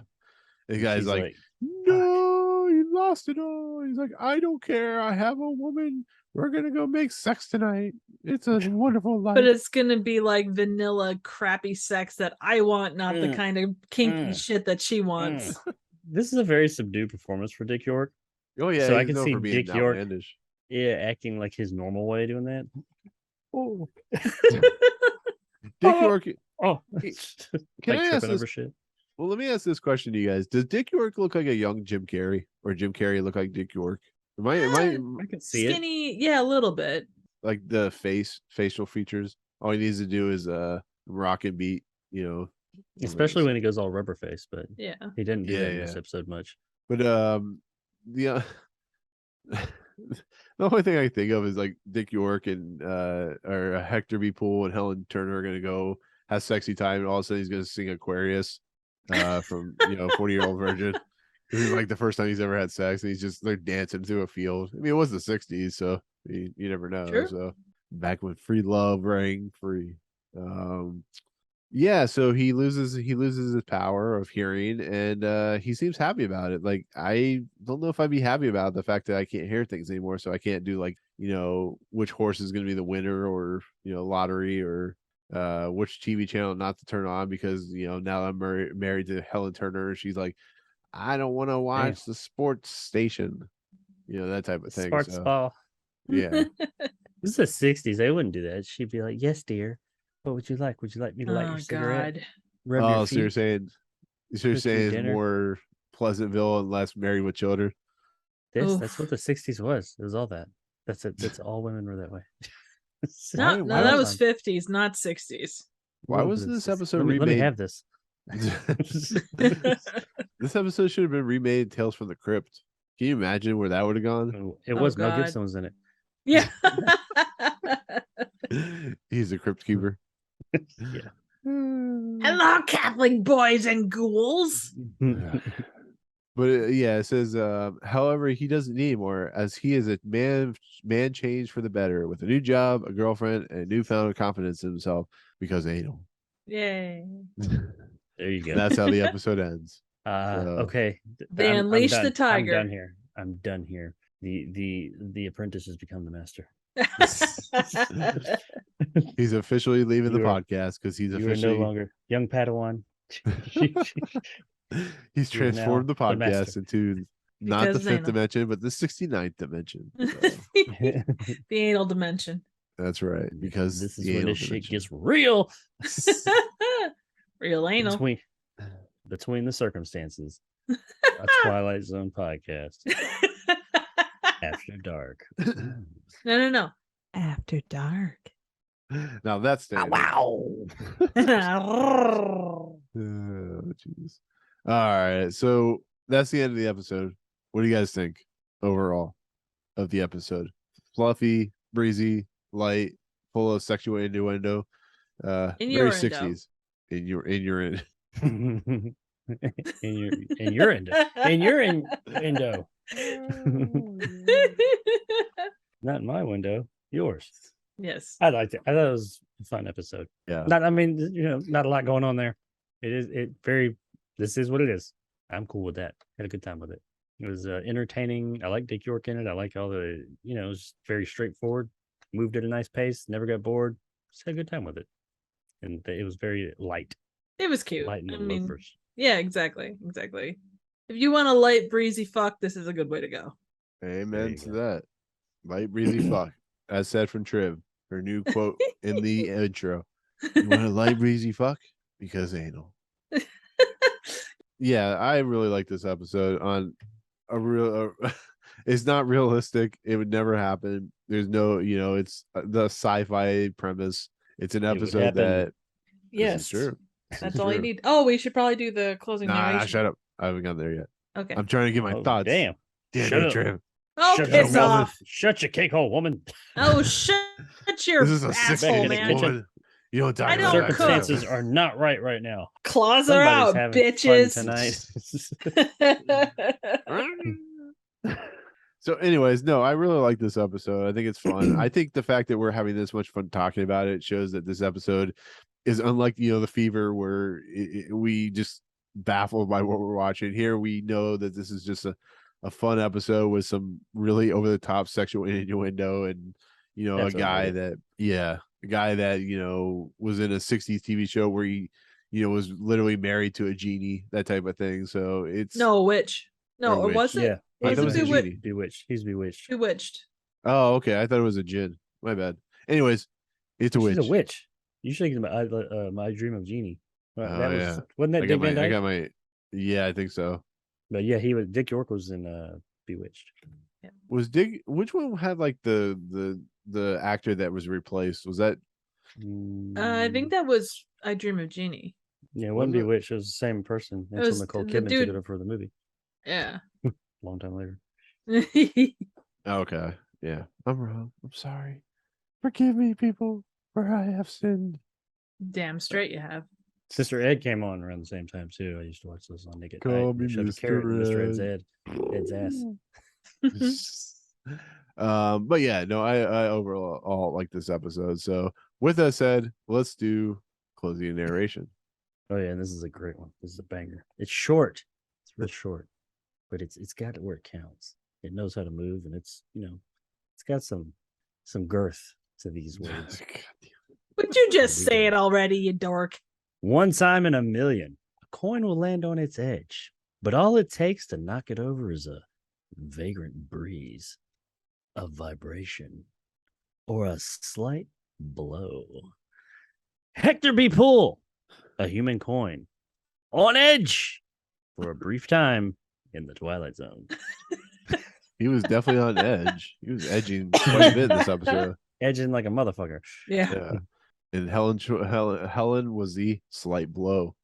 the guy's She's like, no, you lost it all. He's like, I don't care. I have a woman. We're gonna go make sex tonight. It's a wonderful life. But it's gonna be like vanilla, crappy sex that I want, not the kind of kinky shit that she wants. This is a very subdued performance for Dick York. Oh yeah, So I he's can known see for being Dick York, outlandish. yeah, acting like his normal way doing that. Oh, Dick York. oh, Can like I ask tripping this? over shit. Well, let me ask this question to you guys: does Dick York look like a young Jim Carrey, or Jim Carrey look like Dick York? Am I I can see it. Skinny, yeah, a little bit. like the facial features? All he needs to do is rock and beat, you know. Especially when he goes all rubber face, but Yeah. he didn't do Yeah, that in yeah. this episode much. But the the only thing I think of is like Dick York and or Hector B. Poole and Helen Turner are gonna go have sexy time, and all of a sudden he's gonna sing Aquarius from 40-Year-Old Virgin. This is like the first time he's ever had sex, and they're dancing through a field. I mean, it was the 60s, so you never know. True. So back when free love rang free. Yeah, so he loses his power of hearing, and he seems happy about it. Like, I don't know if I'd be happy about the fact that I can't hear things anymore, so I can't do like, which horse is going to be the winner, or lottery, or which TV channel not to turn on, because now I'm married to Helen Turner, and she's like, I don't want to watch the sports station, that type of thing. Sports So, ball. yeah. This is the 60s. They wouldn't do that. She'd be like, yes, dear. What would you like? Would you like me to light your cigarette? God. Rub Oh, your so you're feet? saying it's dinner. more Pleasantville and less Married with Children? That's what the 60s was. It was all that. That's it. That's all women were that way. No, why that was was 50s, not 60s. Why was this episode let me remade? have this. This episode should have been remade Tales from the Crypt. Can you imagine where that would have gone? It Oh, was Mel God. Gibson was in it. Yeah. He's a crypt keeper. Yeah. Hello, Catholic boys and ghouls. But yeah, it says, however, he doesn't need anymore, as he is a man changed for the better, with a new job, a girlfriend, and newfound confidence in himself because anal. Yay. There you go. That's how the episode ends. Okay. They I'm unleash done. the tiger. I'm done here. The apprentice has become the master. He's officially leaving the You are- podcast because he's You are no officially longer young Padawan. he's You're now transformed the the master. podcast into not the Because fifth anal. dimension, but the 69th dimension. So, The anal dimension. that's right. Because this is the when anal this shit dimension. gets real. Real anal. Between the circumstances. A Twilight Zone podcast after dark. No. After dark. Now that's standard. Wow. Oh, jeez. All right. So that's the end of the episode. What do you guys think overall of the episode? Fluffy, breezy, light, full of sexual innuendo. Very Innuendo. 60s. In your in your window. Not in my window. Yours. Yes. I liked it. I thought it was a fun episode. Yeah. Not a lot going on there. This is what it is. I'm cool with that. Had a good time with it. It was entertaining. I like Dick York in it. I like all the, it was very straightforward. Moved at a nice pace. Never got bored. Just had a good time with it. And it was very light. It was cute. Light in I the mean, loafers. yeah, exactly. If you want a light, breezy fuck, this is a good way to go. Amen you to go. that. Light, breezy fuck. As said from Triv. Her new quote in the intro. You want a light, breezy fuck? Because anal. Yeah, I really like this episode. On a real, it's not realistic. It would never happen. There's no, it's the sci-fi premise. It's an would episode happen. that this Yes. is true. This That's is all you true. need. Oh, we should probably do the closing Nah, narration. shut up. I haven't gotten there yet. Okay. I'm trying to get my Oh, thoughts. damn. Damn Shut it, up. Triv. Oh, Shut piss your woman. off. Shut your cake hole, woman. Oh, shut your This is a back in 60s the asshole, man. kitchen. woman. You don't talk I about don't that Circumstances crap. are not right now. Claws are Somebody's out, having bitches. fun tonight. So, anyways, no, I really like this episode. I think it's fun. I think the fact that we're having this much fun talking about it shows that this episode is unlike, the Fever, where we just baffled by what we're watching. Here, we know that this is just a fun episode with some really over the top sexual innuendo, and a That's guy right. that was in a 60s TV show where he was literally married to a genie, that type of thing. So it's No, a witch. No, Or or was witch. it? Yeah. I Was thought it it was a bewitched? genie. Bewitched. He's bewitched. Bewitched. Oh, okay. I thought it was a djinn. My bad. Anyways, it's a witch. She's a witch. You should think about My Dream of Genie. That Oh, was, yeah. wasn't that I Dick got Van my. I Dyke? got my. Yeah, I think so. But yeah, Dick York was in Bewitched. Was Dick? Which one had like the actor that was replaced? Was that? I think that was I Dream of Genie. Yeah, it wasn't Was it? Bewitched. It was the same person until was Nicole the Kidman dude- took it up for the movie. Yeah. Long time later. Okay. Yeah, I'm wrong. I'm sorry. Forgive me, people, for I have sinned. Damn straight you have. Sister Ed came on around the same time too. I used to watch this on Nick at Call Night. me They shoved a Mr. carrot in Mr. Ed's Ed. ass. But yeah, no, I overall like this episode. So with that said, let's do closing and narration. Oh yeah, and this is a great one. This is a banger. It's short. It's real short, but it's got it where it counts. It knows how to move, and it's got some girth to these words. Would you just say it already, you dork? One time in a million, a coin will land on its edge, but all it takes to knock it over is a vagrant breeze, a vibration, or a slight blow. Hector B. Poole, a human coin, on edge for a brief time in the Twilight Zone. He was definitely on edge. He was edging quite a bit this episode. Edging like a motherfucker. Yeah. Yeah. And Helen was the slight blow.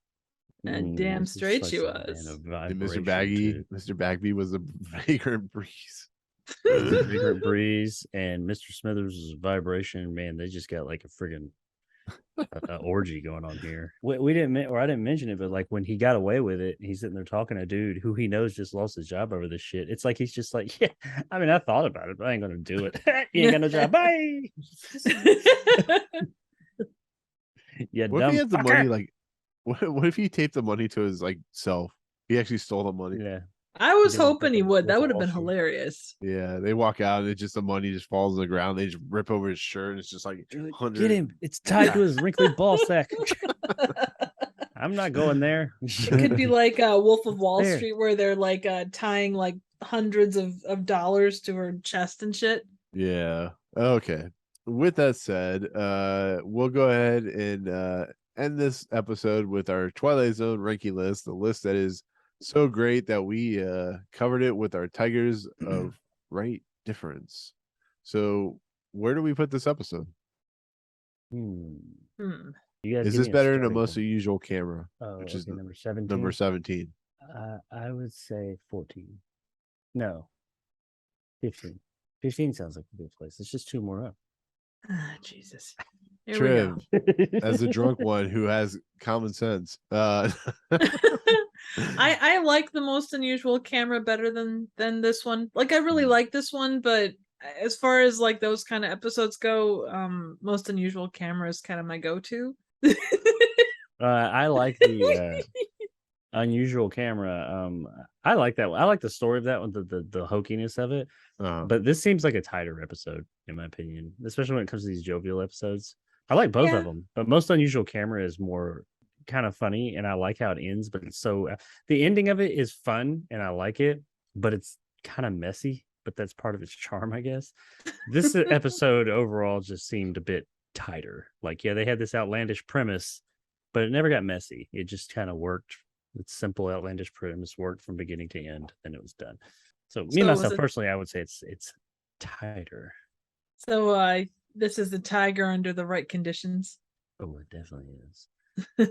And damn It's straight like she some was. kind of And Mr. vibration, Baggy, too. Mr. Bagby was a vagrant breeze. Vagrant Breeze and Mr. Smithers' vibration, man, they just got like a friggin' orgy going on here. We didn't, or I didn't mention it, but like when he got away with it, he's sitting there talking to a dude who he knows just lost his job over this shit. It's like he's just like, yeah, I mean, I thought about it, but I ain't gonna do it. You ain't got no job. Bye. Yeah, What if he had the money? Like, what if he taped the money to his like self? He actually stole the money. Yeah. I was He did hoping he fucking would. That Wolf would of have been Wall Street. hilarious. Yeah, they walk out and it's just the money just falls on the ground. They just rip over his shirt and it's just like Get 100. him. It's tied to his wrinkly ball sack. I'm not going there. It could be like Wolf of Wall There. Street, where they're like tying like hundreds of dollars to her chest and shit. Yeah. Okay. With that said, we'll go ahead and end this episode with our Twilight Zone ranking list, the list that is so great that we covered it with our Tigers of Right Difference. So where do we put this episode? Hmm. Hmm. You guys Is give this me a better than a starting most point. unusual camera, Oh, which is okay, number 17. number 17? I would say 14. No, 15. 15 sounds like a good place. It's just 2 more up. Ah, Jesus. Here we go. Triv, as a drunk one who has common sense. I like the most unusual camera better than this one. Like I really like this one, but as far as like those kind of episodes go, most unusual camera is kind of my go-to. I like the unusual camera. I like that one. I like the story of that one, the hokiness of it. But this seems like a tighter episode, in my opinion, especially when it comes to these jovial episodes. I like both of them, but most unusual camera is more kind of funny, and I like how it ends. But it's so the ending of it is fun, and I like it, but it's kind of messy. But that's part of its charm, I guess. This episode overall just seemed a bit tighter. Like, yeah, they had this outlandish premise, but it never got messy. It just kind of worked. It's simple, outlandish premise worked from beginning to end, and it was done. So me myself personally, I would say it's tighter. So this is the tiger under the right conditions. Oh, it definitely is.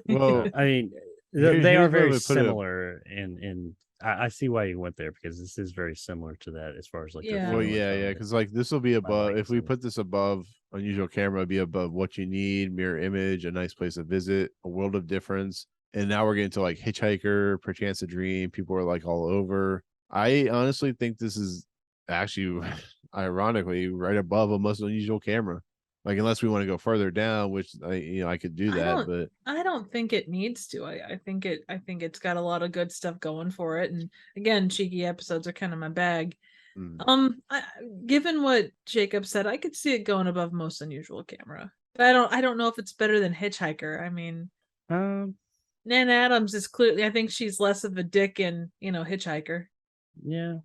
Well, I mean, they are very similar, and I see why you went there, because this is very similar to that as far as like Yeah. well, yeah, because like this will be above. If we liking put this above unusual camera, it'd be above What You Need, Mirror Image, A Nice Place to Visit, A World of Difference, and now we're getting to like Hitchhiker, Perchance a Dream. People are like all over. I honestly think this is actually, ironically, right above A Most Unusual Camera. Like, unless we want to go further down, which I could do that, but I don't think it needs to. I think it's got a lot of good stuff going for it. And again, cheeky episodes are kind of my bag. Given what Jacob said, I could see it going above Most Unusual Camera. But I don't know if it's better than Hitchhiker. I mean, Nan Adams is clearly, I think she's less of a dick in, Hitchhiker. Yeah,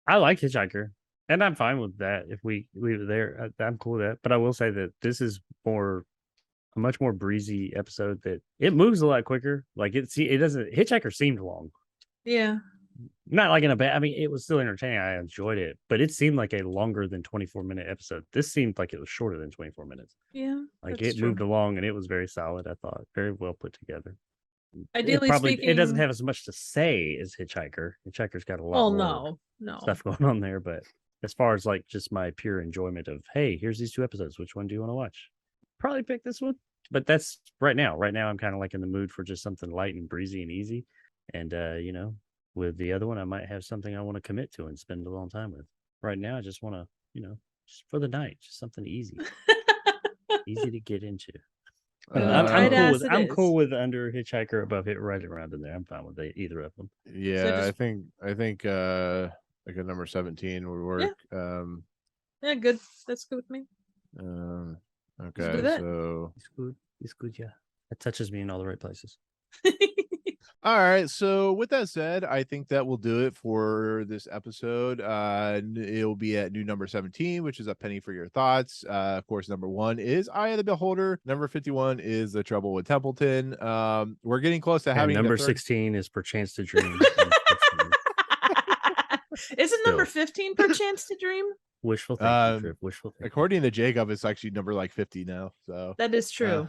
I like Hitchhiker, and I'm fine with that. If we leave it there, I'm cool with that. But I will say that this is a much more breezy episode. That it moves a lot quicker. Like it doesn't. Hitchhiker seemed long. Yeah. Not like in a bad. I mean, it was still entertaining. I enjoyed it, but it seemed like a longer than 24-minute episode. This seemed like it was shorter than 24 minutes. Yeah. Like it moved along, and it was very solid. I thought very well put together. Ideally speaking, it doesn't have as much to say as Hitchhiker. Hitchhiker's got a lot more stuff going on there, but as far as like just my pure enjoyment of, hey, here's these 2 episodes, which one do you want to watch? Probably pick this one. But that's right now. Right now I'm kind of like in the mood for just something light and breezy and easy. And with the other one, I might have something I want to commit to and spend a long time with. Right now I just want to, just for the night, just something easy. Easy to get into. I'm cool with under Hitchhiker, above it, right around in there. I'm fine with either of them. Yeah, I think like a number 17 would work. Yeah, good. That's good with me. Okay, so it's good. Yeah, it touches me in all the right places. all right, so with that said, I think that will do it for this episode. It'll be at new number 17, which is A Penny for Your Thoughts. Of course, number 1 is Eye of the Beholder. Number 51 is The Trouble with Templeton. We're getting close to having number 16 is Perchance to Dream. Isn't number 15 Perchance to Dream? Wishful thinking, wishful thinking. According to Jacob, it's actually number like 50 now. So that is true.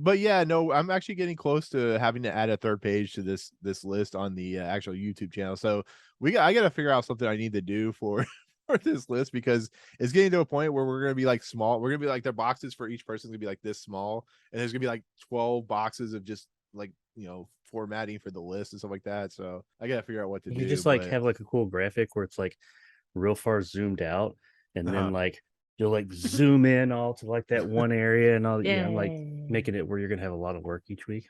But yeah, no, I'm actually getting close to having to add a third page to this list on the actual YouTube channel. So I got to figure out something I need to do for for this list, because it's getting to a point where we're gonna be like small. We're gonna be like, their boxes for each person's gonna be like this small, and there's gonna be like 12 boxes of just like, formatting for the list and stuff like that. So I gotta figure out what to do. You just like have like a cool graphic where it's like real far zoomed out, and then like you'll like zoom in all to like that one area and all. Yeah, I'm like making it where you're gonna have a lot of work each week.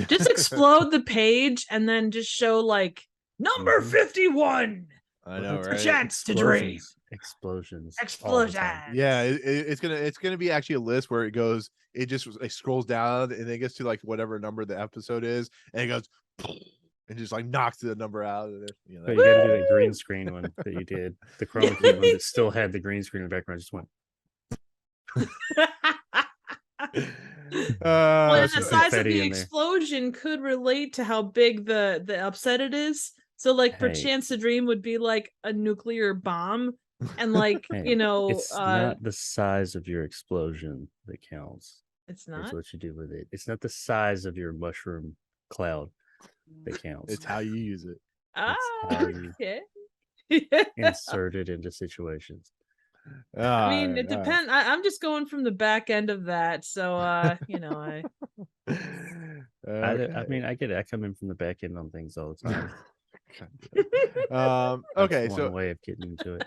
Just explode the page and then just show like number 51. I know, A right? chance to dream. Explosions. Yeah, it's gonna be actually a list where it just like scrolls down and it gets to like whatever number the episode is, and it goes and just like knocks the number out of it. But you gotta do that green screen one that you did. The chroma key one that still had the green screen in the background just went. Well, and the some size of confetti the in there. explosion could relate to how big the upset it is. So like for Hey. Chance to Dream would be like a nuclear bomb, and like Hey, it's uh not the size of your explosion that counts. it's It's not. what you do with it. It's not the size of your mushroom cloud that counts. It's how you use it. Ah, how you okay. Insert it into situations. I mean, it depends. I'm just going from the back end of that, so I I mean, I get it. I come in from the back end on things all the time. Okay, That's so one way of getting into it.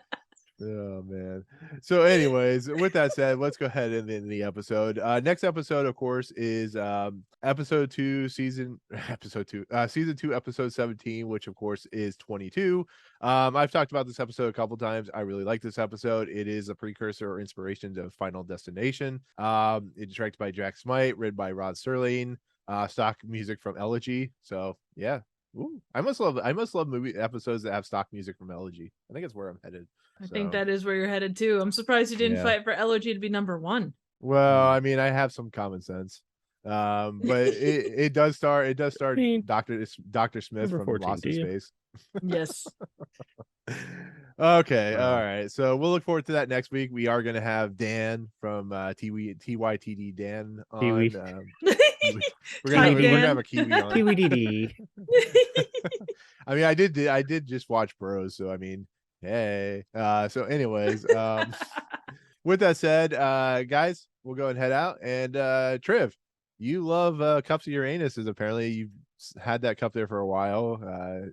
oh man. So anyways, with that said, let's go ahead and end the episode. Next episode, of course, is season 2, episode 17, which of course is 22. I've talked about this episode a couple times. I really like this episode. It is a precursor or inspiration to Final Destination. It's directed by Jack Smite, written by Rod Serling, stock music from Elegy. So yeah. Ooh, I must love movie episodes that have stock music from Elegy. I think it's where I'm headed. I think that is where you're headed too. I'm surprised you didn't fight for Elegy to be number 1. Well, I mean, I have some common sense. But it does star Dr. Smith Number from 14, Lost in do you? Space. Yes. Okay, Wow. all right. So we'll look forward to that next week. We are gonna have Dan from TYTD Dan on. Kiwi. We're Hi, gonna Dan. have a Kiwi on. Kiwi DD. I mean, I did just watch Bros, so I mean, hey. So anyways, with that said, guys, we'll go and head out. And Triv, you love cups of Uranus, as apparently you've had that cup there for a while.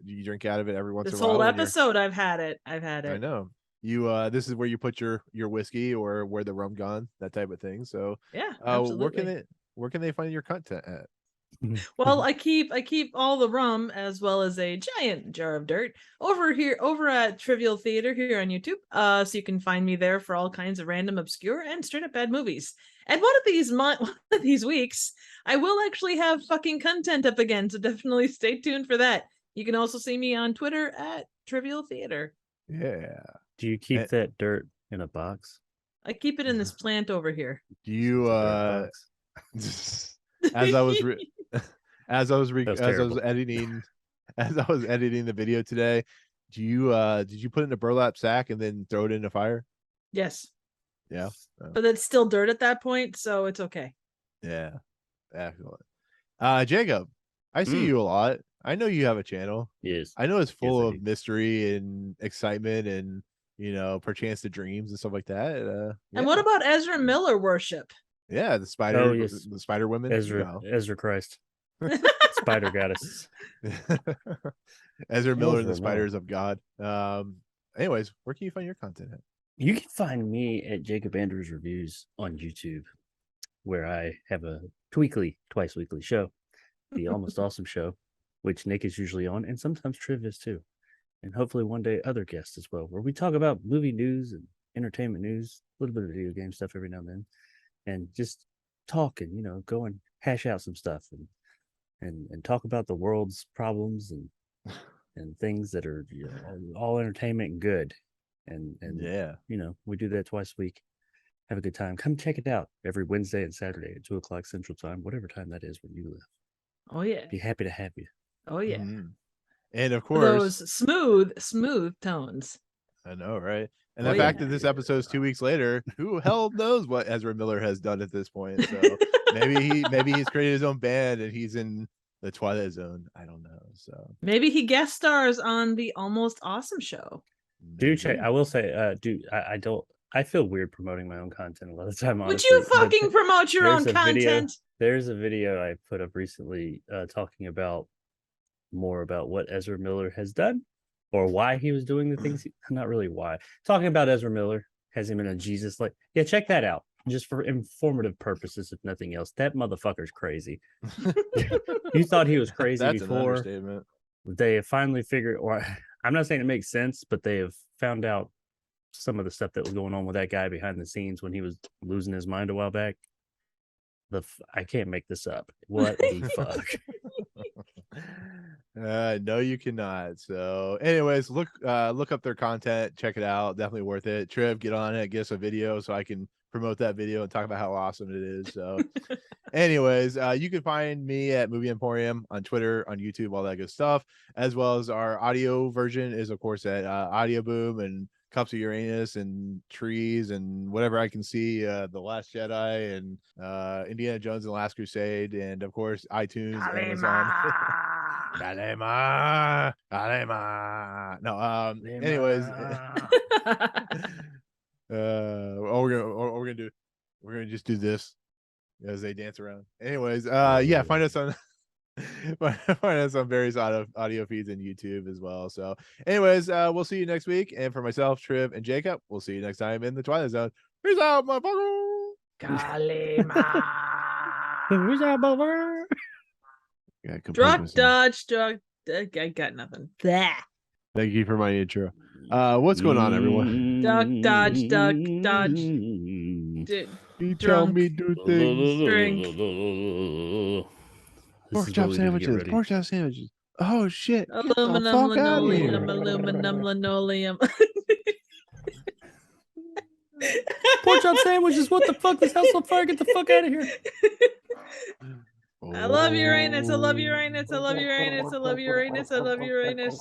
You drink out of it every once This in a while. whole episode I've had it. I know. You this is where you put your whiskey, or where the rum gone, that type of thing. So Yeah, absolutely. where can they find your content at? Well, I keep all the rum as well as a giant jar of dirt over at Trivial Theater here on YouTube. So you can find me there for all kinds of random, obscure, and straight up bad movies. And one of these weeks, I will actually have fucking content up again. So definitely stay tuned for that. You can also see me on Twitter at Trivial Theater. Yeah. Do you keep that dirt in a box? I keep it in this plant over here. Do you as I was editing the video today, did you put it in a burlap sack and then throw it in the fire? Yes. Yeah. But it's still dirt at that point, so it's okay. Yeah. Excellent. Jacob, I see you a lot. I know you have a channel. Yes. I know it's full Yes, I of do. mystery and excitement and perchance to dreams and stuff like that. And what about Ezra Miller worship? Yeah, the spider, Oh, yes. the spider women. Ezra Christ. Spider goddess. Ezra Miller and the Ezra Spiders of God. Anyways, where can you find your content at? You can find me at Jacob Andrews Reviews on YouTube, where I have a twice weekly show, the Almost Awesome Show, which Nick is usually on, and sometimes Triv is too. And hopefully one day other guests as well, where we talk about movie news and entertainment news, a little bit of video game stuff every now and then, and just talk and, go and hash out some stuff and talk about the world's problems and things that are all entertainment and good. And yeah, we do that twice a week. Have a good time. Come check it out every Wednesday and Saturday at 2:00 Central Time, whatever time that is where you live. Oh yeah. Be happy to have you. Oh yeah. Mm-hmm. And of course, those smooth tones. I know, right? And the fact that this episode is 2 weeks later, who hell knows what Ezra Miller has done at this point? So maybe he's created his own band and he's in the Twilight Zone. I don't know. So maybe he guest stars on the Almost Awesome show. Do check. I will say, I don't. I feel weird promoting my own content a lot of the time. Would Honestly, you fucking promote your own content? There's a video I put up recently talking about more about what Ezra Miller has done or why he was doing the things. Not really why. Talking about Ezra Miller, has him in a Jesus like. Yeah, check that out. Just for informative purposes, if nothing else. That motherfucker's crazy. You thought he was crazy That's before. an understatement. They have finally figured, or I'm not saying it makes sense, but they have found out some of the stuff that was going on with that guy behind the scenes when he was losing his mind a while back. I can't make this up. What the fuck? No, you cannot. So, anyways, look up their content, check it out. Definitely worth it. Triv, get on it, get us a video so I can promote that video and talk about how awesome it is. So, anyways, you can find me at Movie Emporium on Twitter, on YouTube, all that good stuff, as well as our audio version is, of course, at Audio Boom and Cups of Uranus and Trees and whatever I can see, The Last Jedi and Indiana Jones and the Last Crusade, and of course iTunes, Amazon. Kalema, Kalema. No, anyways. We're gonna just do this as they dance around. Anyways, yeah, find us on find us on various audio feeds and YouTube as well. So, anyways, we'll see you next week. And for myself, Triv, and Jacob, we'll see you next time in the Twilight Zone. Peace out, motherfucker. Kalima. Who's that, motherfucker? Drug dodge, drug. I got nothing. Blah. Thank you for my intro. What's going on, everyone? Duck dodge, duck dodge. You tell me do things. Drink. Pork chop sandwiches. Pork chop sandwiches. Oh shit! Aluminum linoleum. Aluminum linoleum. Pork chop sandwiches. What the fuck? This house on fire. Get the fuck out of here. I love Uranus. I love Uranus. I love Uranus. I love Uranus. I love Uranus.